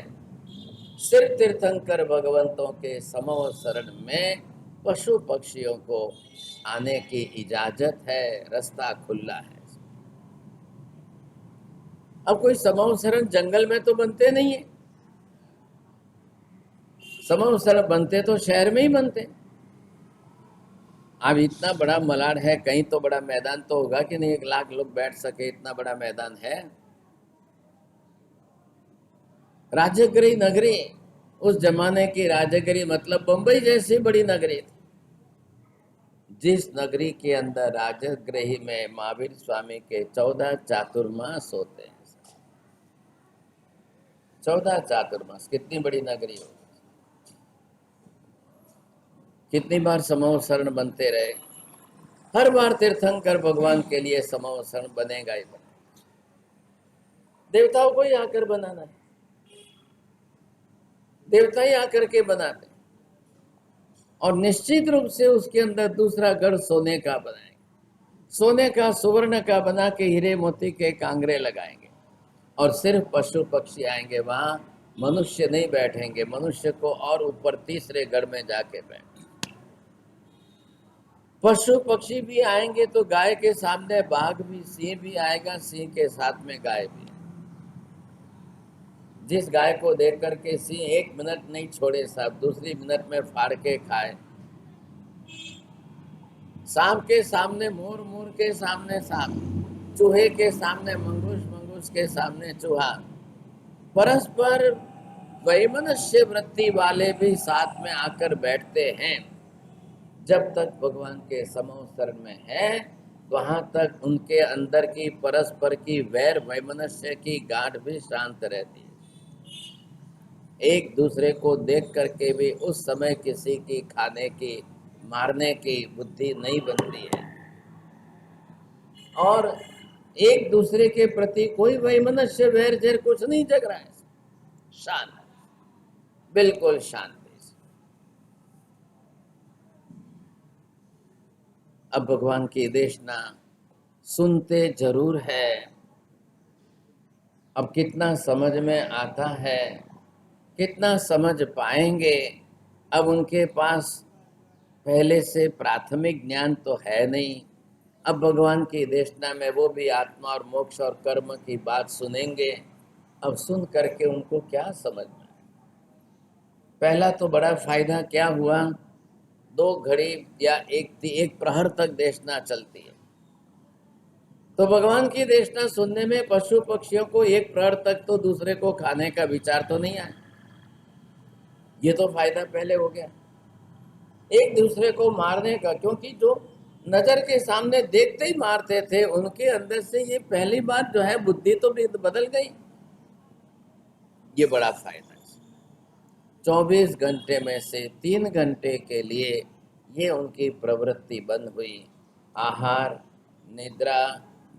सिर्फ तीर्थंकर भगवंतों के समव शरण में पशु पक्षियों को आने की इजाजत है, रास्ता खुला है। अब कोई समव शरण जंगल में तो बनते नहीं है, समव शरण बनते तो शहर में ही बनते। अब इतना बड़ा मलाड है, कहीं तो बड़ा मैदान तो होगा कि नहीं 1 लाख लोग बैठ सके, इतना बड़ा मैदान है। राजगृह नगरी, उस जमाने की राजगृह मतलब बंबई जैसी बड़ी नगरी थी, जिस नगरी के अंदर राजगृह में महावीर स्वामी के 14 चातुर्मास होते हैं। 14 चातुर्मास, कितनी बड़ी नगरी हो, कितनी बार समव शरण बनते रहे। हर बार तीर्थंकर भगवान के लिए समव शरण बनेगा ही बनेगा। देवताओं को ही आकर बनाना है, देवता ही आकर के बनाते, और निश्चित रूप से उसके अंदर दूसरा गढ़ सोने का बनाएंगे, सोने का सुवर्ण का बना के हीरे मोती के कांगरे लगाएंगे, और सिर्फ पशु पक्षी आएंगे वहां, मनुष्य नहीं बैठेंगे। मनुष्य को और ऊपर तीसरे गढ़ में जाके बैठ। पशु पक्षी भी आएंगे तो गाय के सामने बाघ भी, सिंह भी आएगा, सिंह के साथ में गाय भी। जिस गाय को देख करके सिंह 1 मिनट नहीं छोड़े साहब, दूसरी मिनट में फाड़ के खाए। सांप के सामने मोर, मोर के सामने सांप, चूहे के सामने मंगूस, मंगूस के सामने चूहा। परस्पर वैमनस्य वृत्ति वाले भी साथ में आकर बैठते हैं। जब तक भगवान के समव शरण में है, वहां तक उनके अंदर की परस्पर की वैर वैमनस्य की गांठ भी शांत रहती है। एक दूसरे को देख करके भी उस समय किसी की खाने की, मारने की बुद्धि नहीं बनती है, और एक दूसरे के प्रति कोई वैमनस्य वैर जैर कुछ नहीं जग रहा है। शांत, बिल्कुल शांति से। अब भगवान की देशना सुनते जरूर है, अब कितना समझ में आता है, कितना समझ पाएंगे। अब उनके पास पहले से प्राथमिक ज्ञान तो है नहीं। अब भगवान की देशना में वो भी आत्मा और मोक्ष और कर्म की बात सुनेंगे। अब सुन करके उनको क्या समझना है? पहला तो बड़ा फायदा क्या हुआ, 2 घड़ी या एक प्रहर तक देशना चलती है, तो भगवान की देशना सुनने में पशु पक्षियों को 1 प्रहर तक तो दूसरे को खाने का विचार तो नहीं आया। ये तो फायदा पहले हो गया। एक दूसरे को मारने का, क्योंकि जो नजर के सामने देखते ही मारते थे, उनके अंदर से ये पहली बात जो है बुद्धि तो बदल गई। ये बड़ा फायदा है। 24 घंटे में से 3 घंटे के लिए ये उनकी प्रवृत्ति बंद हुई। आहार, निद्रा,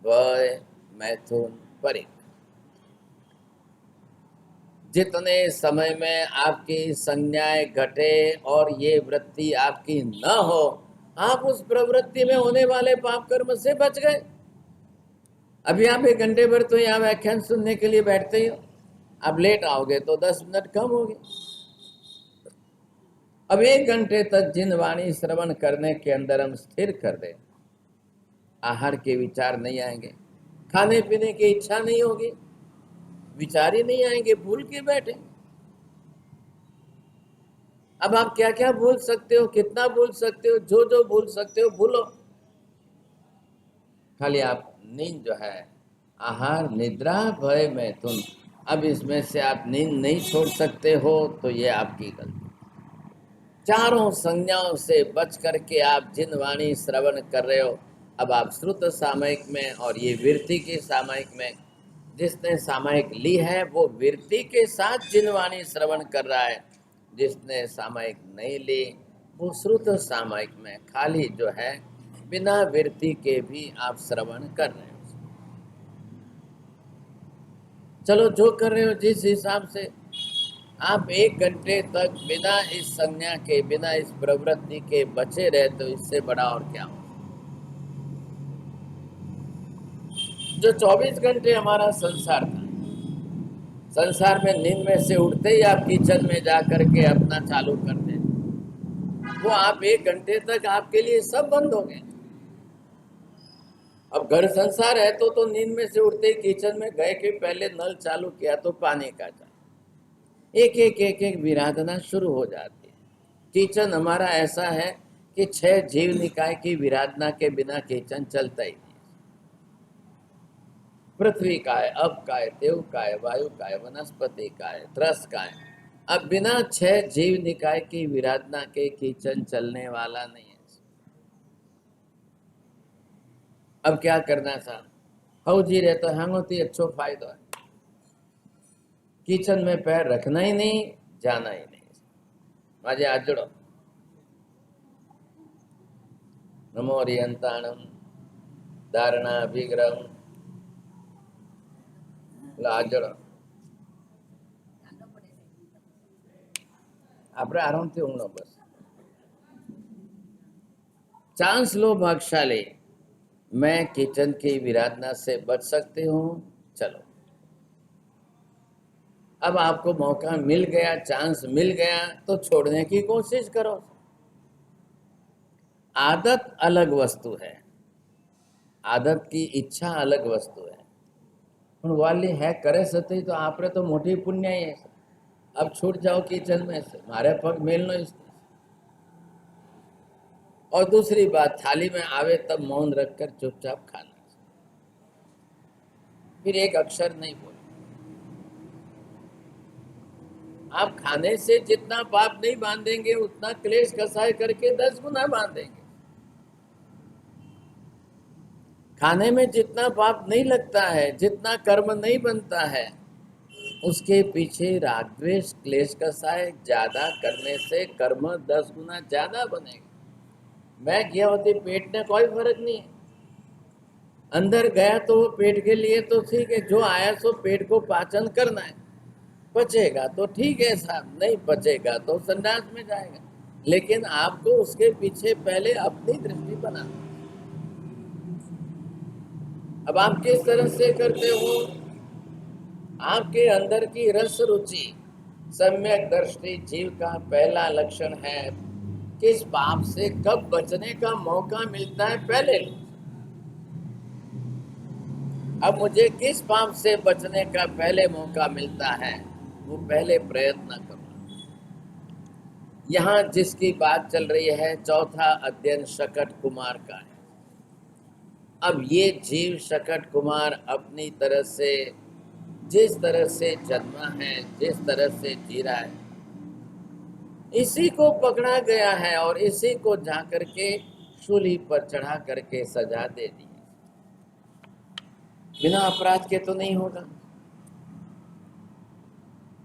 भय, मैथुन, परिग्रह। जितने समय में आपकी संज्ञाएं घटे और ये वृत्ति आपकी न हो, आप उस प्रवृत्ति में होने वाले पाप कर्म से बच गए। अभी आप 1 घंटे भर तो यहाँ व्याख्यान सुनने के लिए बैठते ही हो, आप लेट आओगे तो 10 मिनट कम होगी। अब 1 घंटे तक जिन वाणी श्रवण करने के अंदर हम स्थिर कर दें, आहार के विचार नहीं आएंगे, खाने पीने की इच्छा नहीं होगी, विचार ही नहीं आएंगे, भूल के बैठे। अब आप क्या क्या भूल सकते हो, कितना भूल सकते हो, जो जो भूल सकते हो भूलो। खाली आप नींद जो है, आहार, निद्रा, भय, मैथुन, अब इसमें से आप नींद नहीं छोड़ सकते हो तो ये आपकी गलती। चारों संज्ञाओं से बच करके आप जिन वाणी श्रवण कर रहे हो, अब आप श्रुत सामयिक में और ये विरति की सामयिक में, जिसने सामयिक ली है वो विरति के साथ जिन वाणी श्रवण कर रहा है, जिसने सामयिक नहीं ली वो श्रुत सामयिक में खाली जो है बिना विरति के भी आप श्रवण कर रहे हो। चलो जो कर रहे हो जिस हिसाब से, आप 1 घंटे तक बिना इस संज्ञा के, बिना इस प्रवृत्ति के बचे रहे तो इससे बड़ा और क्या हो। जो 24 घंटे हमारा संसार था, संसार में नींद में से उठते ही आप किचन में जा करके अपना चालू कर दे, वो आप 1 घंटे तक आपके लिए सब बंद हो गए। अब घर संसार है तो नींद में से उठते ही किचन में गए कि पहले नल चालू किया तो पानी का चालू, एक एक एक एक विराधना शुरू हो जाती है। किचन हमारा ऐसा है कि 6 जीव निकाय की विराधना के बिना किचन चलता ही नहीं। पृथ्वी काय, अब काय, देव काय, वायु काय, वनस्पति काय, त्रस काय, अब बिना 6 जीव निकाय की विराधना के किचन चलने वाला नहीं है। अब क्या करना था, हौजी रहे तो हांगोती अच्छो फायदो है, किचन में पैर रखना ही नहीं, जाना ही नहीं। माजे आजड़ो नमो रियंताणम धारणा विग्रह आजड़ो આપણે આરામથી ઊંઘનો બસ। चांस लो भाग्यशाली, मैं किचन की विराधना से बच सकती हूँ, चलो। अब आपको मौका मिल गया, चांस मिल गया तो छोड़ने की कोशिश करो। आदत अलग वस्तु है, आदत की इच्छा अलग वस्तु है, પણ વાલી હે કરે સતી તો આપણે તો મોટી પુણ્યાઈ है। अब छूट जाओ किचन में से, मारे पग मेल नो। और दूसरी बात, थाली में आवे तब मौन रखकर चुपचाप खाना, फिर एक अक्षर नहीं बोलना। आप खाने से जितना पाप नहीं बांधेंगे उतना क्लेश कसाय करके 10 गुना बांधेंगे। खाने में जितना पाप नहीं लगता है, जितना कर्म नहीं बनता है, उसके पीछे राग द्वेष क्लेश कसाय ज्यादा करने से कर्म 10 गुना ज्यादा बनेगा। मैं गया होती पेट में कोई फर्क नहीं है, अंदर गया तो वो पेट के लिए तो ठीक है, जो आया सो पेट को पाचन करना है, पचेगा तो ठीक है साहब, नहीं पचेगा तो संडास में जाएगा, लेकिन आपको उसके पीछे पहले अपनी दृष्टि बनाना। अब आप किस तरह से करते हो, आपके अंदर की रस रुचि सम्यक दृष्टि जीव का पहला लक्षण है। किस पाप से कब बचने का मौका मिलता है पहले लो। अब मुझे किस पाप से बचने का पहले मौका मिलता है, वो पहले प्रयत्न करो। यहाँ जिसकी बात चल रही है, चौथा अध्ययन शकट कुमार का है। अब ये जीव शकट कुमार अपनी तरह से, जिस तरह से जन्मा है, जिस तरह से जी रहा है, इसी को पकड़ा गया है और इसी को जा करके शूली पर चढ़ा करके सजा दे दी। बिना अपराध के तो नहीं होगा।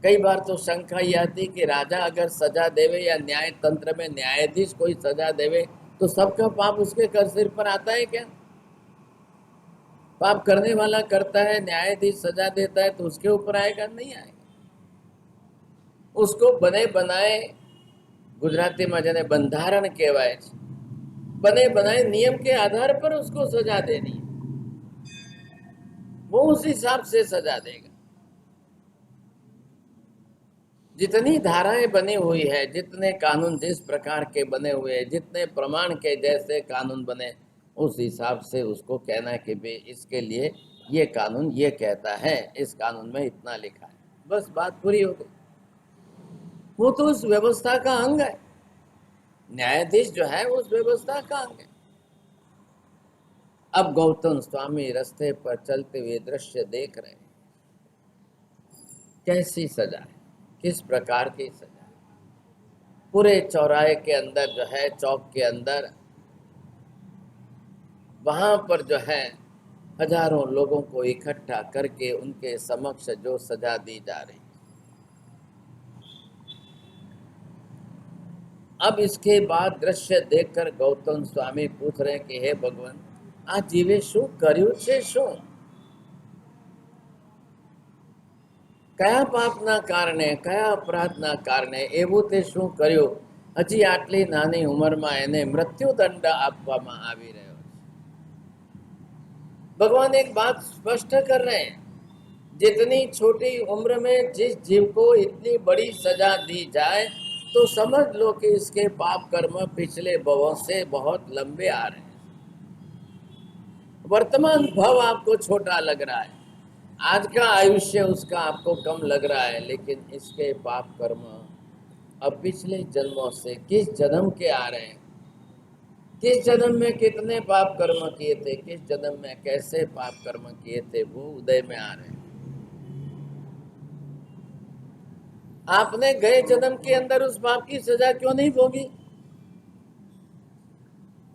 कई बार तो शंका ये आती कि राजा अगर सजा देवे या न्याय तंत्र में न्यायाधीश कोई सजा देवे तो सबका पाप उसके कर सिर पर आता है क्या? पाप करने वाला करता है, न्यायाधीश सजा देता है तो उसके ऊपर आएगा? नहीं आएगा। उसको बने बनाए, गुजराती में जेने बंधारण कहेवाय छे, बने बनाए नियम के आधार पर उसको सजा देनी है, वो उस हिसाब से सजा देगा। जितनी धाराएं बनी हुई है, जितने कानून जिस प्रकार के बने हुए हैं, जितने प्रमाण के जैसे कानून बने, उस हिसाब से उसको कहना है कि भाई इसके लिए ये कानून ये कहता है, इस कानून में इतना लिखा है, बस बात पूरी हो गई। वो तो उस व्यवस्था का अंग है, न्यायाधीश जो है उस व्यवस्था का अंग है। अब गौतम स्वामी रास्ते पर चलते हुए दृश्य देख रहे हैं, कैसी सजा है, किस प्रकार की सजा है। पूरे चौराहे के अंदर जो है, चौक के अंदर, वहां पर जो है हजारों लोगों को इकट्ठा करके उनके समक्ष जो सजा दी जा रही। अब इसके बाद दृश्य देखकर गौतम स्वामी पूछ रहे कि हे भगवान, आ जीवे शू कर्યું છે? શું કયા પાપના કારણે, કયા અપરાધના કારણે એવું તે શું કર્યું? હજી આટલી નાની ઉંમરમાં એને મૃત્યુદંડ આપવામાં આવી રહ્યો છે। भगवान एक बात स्पष्ट कर रहे हैं, जितनी छोटी उम्र में जिस जीव को इतनी बड़ी सजा दी जाए तो समझ लो कि इसके पाप कर्म पिछले भवों से बहुत लंबे आ रहे हैं। वर्तमान भव आपको छोटा लग रहा है, आज का आयुष्य उसका आपको कम लग रहा है, लेकिन इसके पाप कर्म अब पिछले जन्मों से, किस जन्म के आ रहे हैं, किस जन्म में कितने पाप कर्म किए थे, किस जन्म में कैसे पाप कर्म किए थे, वो उदय में आ रहे हैं। आपने गए जन्म के अंदर उस पाप की सजा क्यों नहीं भोगी?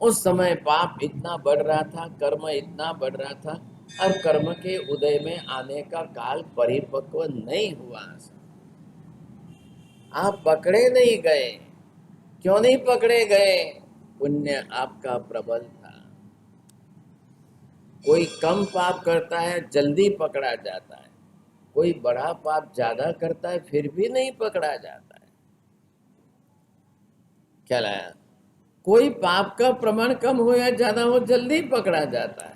उस समय पाप इतना बढ़ रहा था, कर्म इतना बढ़ रहा था, और कर्म के उदय में आने का काल परिपक्व नहीं हुआ। आप पकड़े नहीं गए। क्यों नहीं पकड़े गए? पुण्य आपका प्रबल था। कोई कम पाप करता है जल्दी पकड़ा जाता है, कोई बड़ा पाप ज्यादा करता है फिर भी नहीं पकड़ा जाता है। क्या लाया? कोई पाप का प्रमाण कम हो या ज्यादा हो जल्दी पकड़ा जाता है,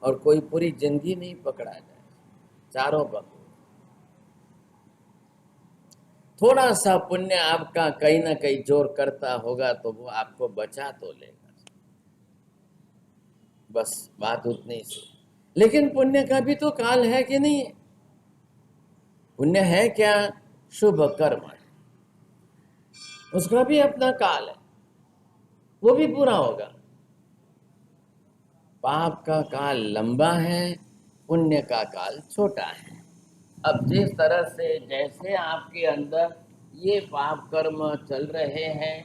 और कोई पूरी जिंदगी नहीं पकड़ा जाए। चारों पकड़। थोड़ा सा पुण्य आपका कहीं ना कहीं जोर करता होगा तो वो आपको बचा तो लेगा, बस बात उतनी सी। लेकिन पुण्य का भी तो काल है कि नहीं है? पुण्य है क्या? शुभ कर्म है, उसका भी अपना काल है, वो भी पूरा होगा। पाप का काल लंबा है, पुण्य का काल छोटा है। अब जिस तरह से जैसे आपके अंदर ये पाप कर्म चल रहे हैं,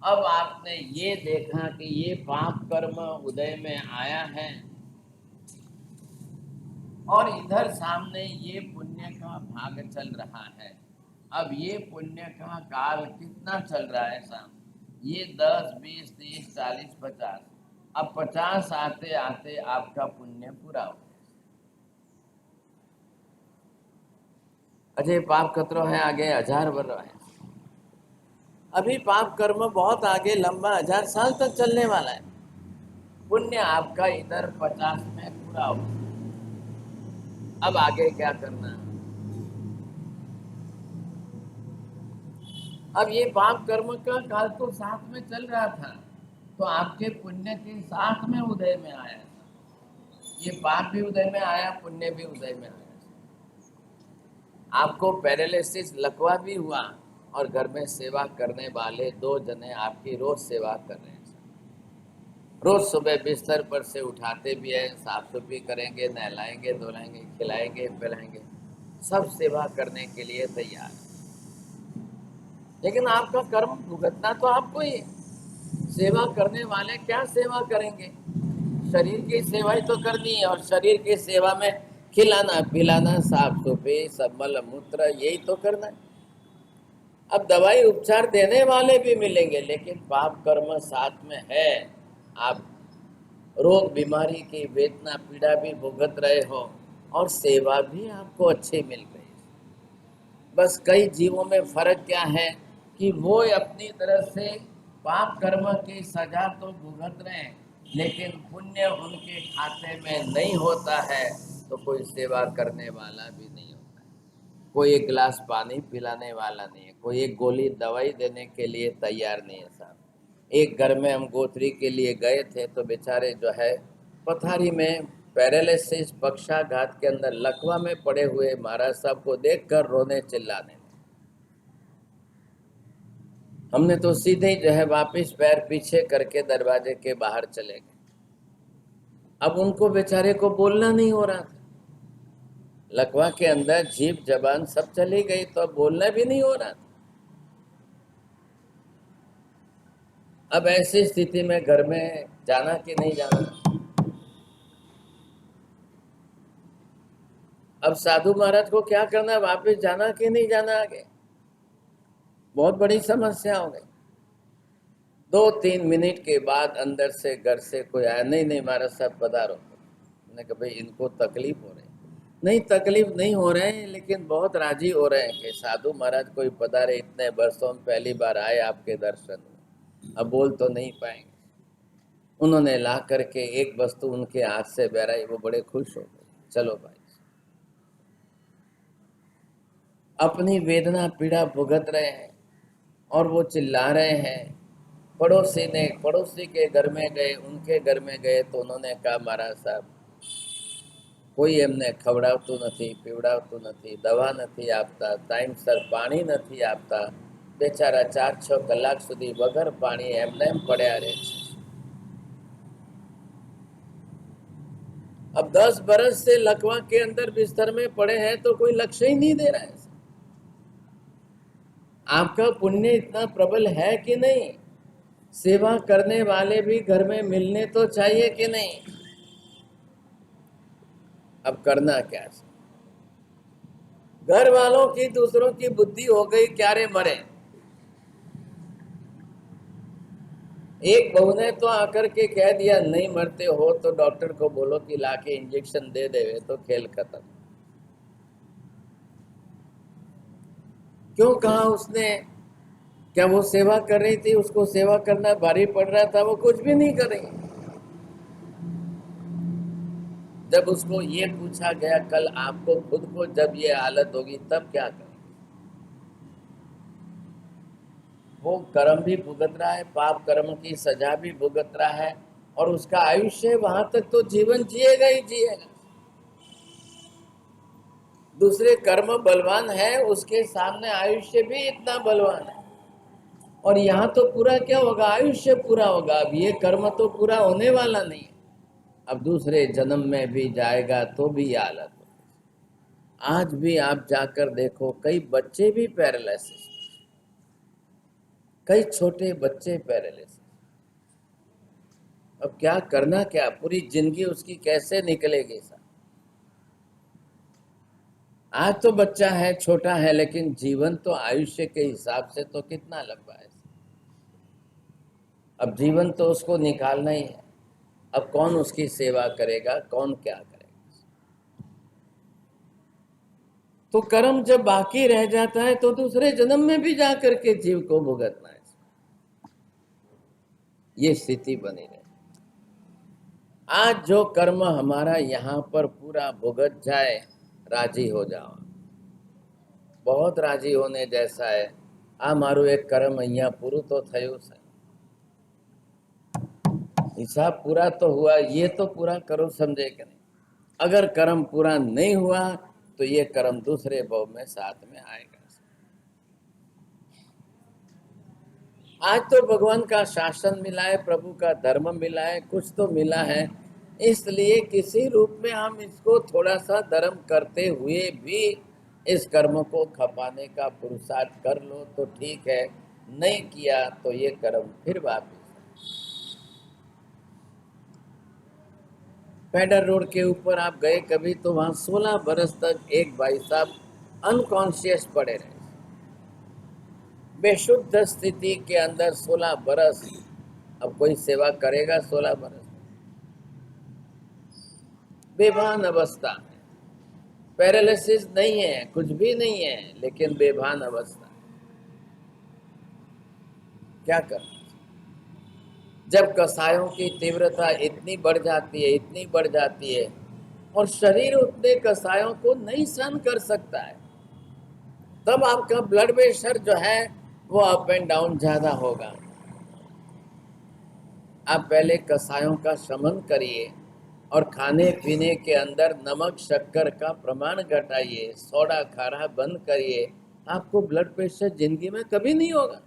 अब आपने ये देखा कि ये पाप कर्म उदय में आया है, और इधर सामने ये पुण्य का भाग चल रहा है। अब ये पुण्य का काल कितना चल रहा है सामने? ये 10, 20, 30, 40, 50। अब 50 आते आते आपका पुण्य पूरा हो गया। अजय पाप कतरो है आगे 1000 वर्ष है। अभी पाप कर्म बहुत आगे लंबा 1000 साल तक चलने वाला है। पुण्य आपका इधर 50 में पूरा हो। अब आगे क्या करना? अब ये पाप कर्म का काल तो साथ में चल रहा था, तो आपके पुण्य के साथ में उदय में आया था। ये पाप भी उदय में आया, पुण्य भी उदय में आया। आपको पैरालिसिस लकवा भी हुआ, और घर में सेवा करने वाले 2 जने आपकी रोज सेवा कर रहे हैं। रोज सुबह बिस्तर पर से उठाते भी हैं, साफ सफाई करेंगे, नहलाएंगे, धुलाएंगे, खिलाएंगे, पिलाएंगे, सब सेवा करने के लिए तैयार। लेकिन आपका कर्म भुगतना तो आपको ही है। सेवा करने वाले क्या सेवा करेंगे? शरीर की सेवा ही तो करनी है, और शरीर की सेवा में खिलाना पिलाना, साफ सफाई, सब मल मूत्र, यही तो करना है। अब दवाई उपचार देने वाले भी मिलेंगे, लेकिन पाप कर्म साथ में है। आप रोग बीमारी की वेदना पीड़ा भी भुगत रहे हो और सेवा भी आपको अच्छी मिल रही है। बस कई जीवों में फर्क क्या है कि वो अपनी तरफ से पाप कर्म की सजा तो भुगत रहे हैं, लेकिन पुण्य उनके खाते में नहीं होता है, तो कोई सेवा करने वाला भी नहीं होता है। कोई एक गिलास पानी पिलाने वाला नहीं है, कोई एक गोली दवाई देने के लिए तैयार नहीं है साहब। एक घर में हम गोत्री के लिए गए थे तो बेचारे जो है पथारी में पैरालिसिस पक्षाघात के अंदर लकवा में पड़े हुए महाराज साहब को देखकर रोने चिल्लाने लगे। हमने तो सीधे ही जो है वापिस पैर पीछे करके दरवाजे के बाहर चले गए। अब उनको बेचारे को बोलना नहीं हो रहा था, लकवा के अंदर जीभ जबान सब चली गई, तो अब बोलना भी नहीं हो रहा था। अब ऐसी स्थिति में घर में जाना कि नहीं जाना? अब साधु महाराज को क्या करना, वापस जाना कि नहीं जाना आगे? बहुत बड़ी समस्या हो गई। 2-3 मिनट के बाद अंदर से घर से कोई आया, नहीं नहीं महाराज साहब पधारो। मैंने कहा भाई इनको तकलीफ हो रही है। नहीं तकलीफ नहीं हो रहे हैं, लेकिन बहुत राजी हो रहे हैं कि साधु महाराज कोई पधारे, इतने वर्षों में पहली बार आए आपके दर्शन में, अब बोल तो नहीं पाएंगे। उन्होंने ला करके एक वस्तु उनके हाथ से बहराई, वो बड़े खुश हो गए। चलो भाई, अपनी वेदना पीड़ा भुगत रहे हैं और वो चिल्ला रहे हैं। पड़ोसी के घर में गए, उनके घर में गए तो उन्होंने कहा महाराज साहब કોઈ એમને ખવડાવતું નથી, પીવડાવતું નથી, દવા નથી આપતા, ટાઈમસર પાણી નથી આપતા, બેચારા 4-6 કલાક સુધી વગર પાણી એમને એમ પડ્યા રહે છે। अब 10 बरस से लकवा के अंदर बिस्तर में पड़े हैं तो कोई लक्ष्य ही नहीं दे रहा है। आपका पुण्य इतना प्रबल है कि नहीं? सेवा करने वाले भी घर में मिलने तो चाहिए कि नहीं? अब करना क्या है? घर वालों की दूसरों की बुद्धि हो गई क्यारे मरे। एक बहू ने तो आकर के कह दिया नहीं मरते हो तो डॉक्टर को बोलो कि लाके इंजेक्शन दे देवे, तो खेल खत्म। क्यों कहा उसने? क्या वो सेवा कर रही थी, उसको सेवा करना भारी पड़ रहा था? वो कुछ भी नहीं कर रही। जब उसको ये पूछा गया कल आपको खुद को जब ये हालत होगी तब क्या करें, वो कर्म भी भुगत रहा है, पाप कर्म की सजा भी भुगत रहा है, और उसका आयुष्य वहां तक तो जीवन जिएगा ही जिएगा। दूसरे कर्म बलवान है, उसके सामने आयुष्य भी इतना बलवान है, और यहाँ तो पूरा क्या होगा, आयुष्य पूरा होगा। अब ये कर्म तो पूरा होने वाला नहीं है, अब दूसरे जन्म में भी जाएगा तो भी हालत। आज भी आप जाकर देखो, कई बच्चे भी पैरालिसिस, कई छोटे बच्चे पैरालिसिस। अब क्या करना, क्या पूरी जिंदगी उसकी कैसे निकलेगी सर? आज तो बच्चा है, छोटा है, लेकिन जीवन तो आयुष्य के हिसाब से तो कितना लंबा है। अब जीवन तो उसको निकालना ही है। अब कौन उसकी सेवा करेगा, कौन क्या करेगा? तो कर्म जब बाकी रह जाता है तो दूसरे जन्म में भी जाकर के जीव को भुगतना है। ये स्थिति बनी रहे। आज जो कर्म हमारा यहाँ पर पूरा भुगत जाए, राजी हो जाओ। बहुत राजी होने जैसा है। आ मारू एक कर्म अहियां पूરું तो थયું છે, हिसाब पूरा तो हुआ, ये तो पूरा करो, समझे कि नहीं? अगर कर्म पूरा नहीं हुआ तो ये कर्म दूसरे भव में साथ में आएगा। आज तो भगवान का शासन मिला है, प्रभु का धर्म मिला है, कुछ तो मिला है, इसलिए किसी रूप में हम इसको थोड़ा सा धर्म करते हुए भी इस कर्म को खपाने का पुरुषार्थ कर लो तो ठीक है, नहीं किया तो ये कर्म फिर वापिस। पैडर रोड के ऊपर आप गए कभी तो वहां 16 बरस तक एक भाई साहब अनकॉन्शियस पड़े रहे, बेशुद्ध स्थिति के अंदर 16 बरस। अब कोई सेवा करेगा 16 बरस? बेभान अवस्था, पैरालिसिस नहीं है, कुछ भी नहीं है, लेकिन बेभान अवस्था। क्या कर, जब कसायों की तीव्रता इतनी बढ़ जाती है, इतनी बढ़ जाती है, और शरीर उतने कसायों को नहीं सहन कर सकता है, तब आपका ब्लड प्रेशर जो है वो अप एंड डाउन ज्यादा होगा। आप पहले कसायों का शमन करिए और खाने पीने के अंदर नमक शक्कर का प्रमाण घटाइए, सोडा खारा बंद करिए, आपको ब्लड प्रेशर जिंदगी में कभी नहीं होगा,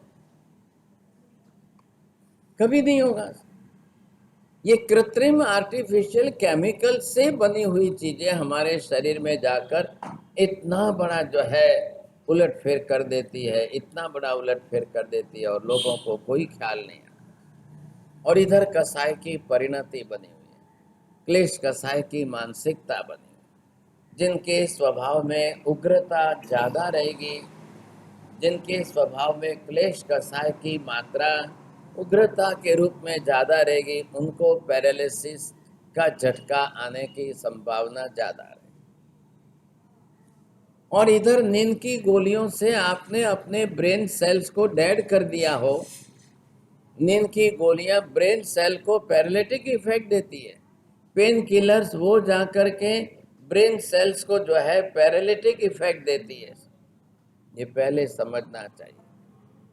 कभी नहीं होगा। ये कृत्रिम आर्टिफिशियल केमिकल से बनी हुई चीजें हमारे शरीर में जाकर इतना बड़ा जो है उलट फेर कर देती है, इतना बड़ा उलट फेर कर देती है, और लोगों को कोई ख्याल नहीं आता। और इधर कसाय की परिणति बनी हुई है, क्लेश कसाय की मानसिकता बनी हुई, जिनके स्वभाव में उग्रता ज्यादा रहेगी, जिनके स्वभाव में क्लेश कसाय की मात्रा उग्रता के रूप में ज्यादा रहेगी, उनको पैरालिसिस का झटका आने की संभावना ज्यादा है। और इधर नींद की गोलियों से आपने अपने ब्रेन सेल्स को डेड कर दिया हो। नींद की गोलियां ब्रेन सेल को पैरालिटिक इफेक्ट देती है, पेन किलर्स वो जाकर के ब्रेन सेल्स को जो है पैरालिटिक इफेक्ट देती है। ये पहले समझना चाहिए।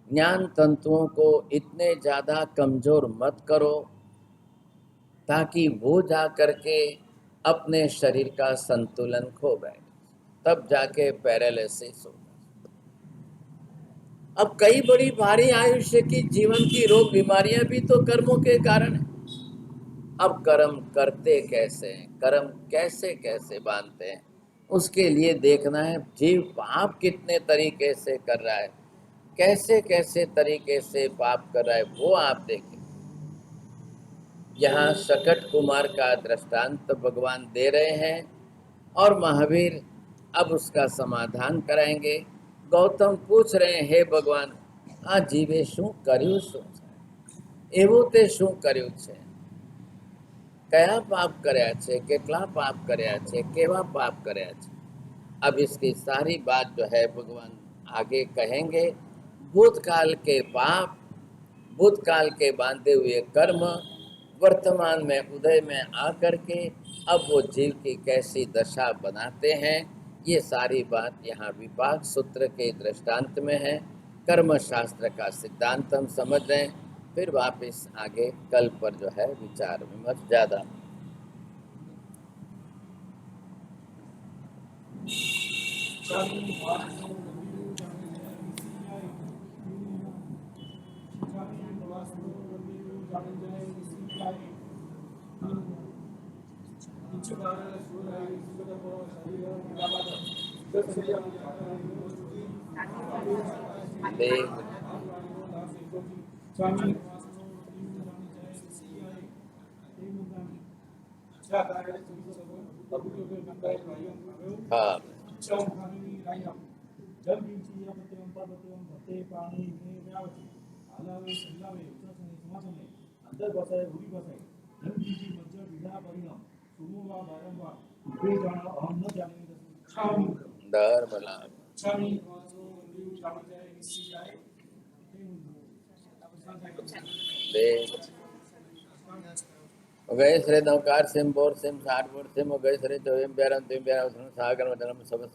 ज्ञान तंतुओं को इतने ज्यादा कमजोर मत करो ताकि वो जा करके अपने शरीर का संतुलन खो बैठे, तब जाके पैरालिसिस होगा। अब कई बड़ी भारी आयुष्य की जीवन की रोग बीमारियां भी तो कर्मों के कारण है। अब कर्म करते कैसे हैं, कर्म कैसे कैसे बांधते हैं, उसके लिए देखना है जीव पाप कितने तरीके से कर रहा है, कैसे कैसे तरीके से पाप कर रहा है, वो आप देखें। यहाँ शकट कुमार का दृष्टांत भगवान दे रहे हैं और महावीर अब उसका समाधान कराएंगे। गौतम पूछ रहे हैं, हे भगवान, आ जीवे शू कर्યું શું છે? એવું તે શું કર્યું છે? કયા પાપ કર્યા છે, કેટલા પાપ કર્યા છે, કેવા પાપ કર્યા છે? अब इसकी सारी बात जो है भगवान आगे कहेंगे। भूतकाल के पाप, भूतकाल के बांधे हुए कर्म वर्तमान में उदय में आकर के अब वो जीव की कैसी दशा बनाते हैं, ये सारी बात यहाँ विपाक सूत्र के दृष्टांत में है। कर्म शास्त्र का सिद्धांत हम समझ रहे हैं, फिर वापस आगे कल पर जो है विचार विमर्श ज्यादा। हाँ, डर भला गए श्रे नौकार सिम बोर सिम साठ बोर सिम गए श्रे चौम प्यारम तुम प्यारा सागर मदनम सबस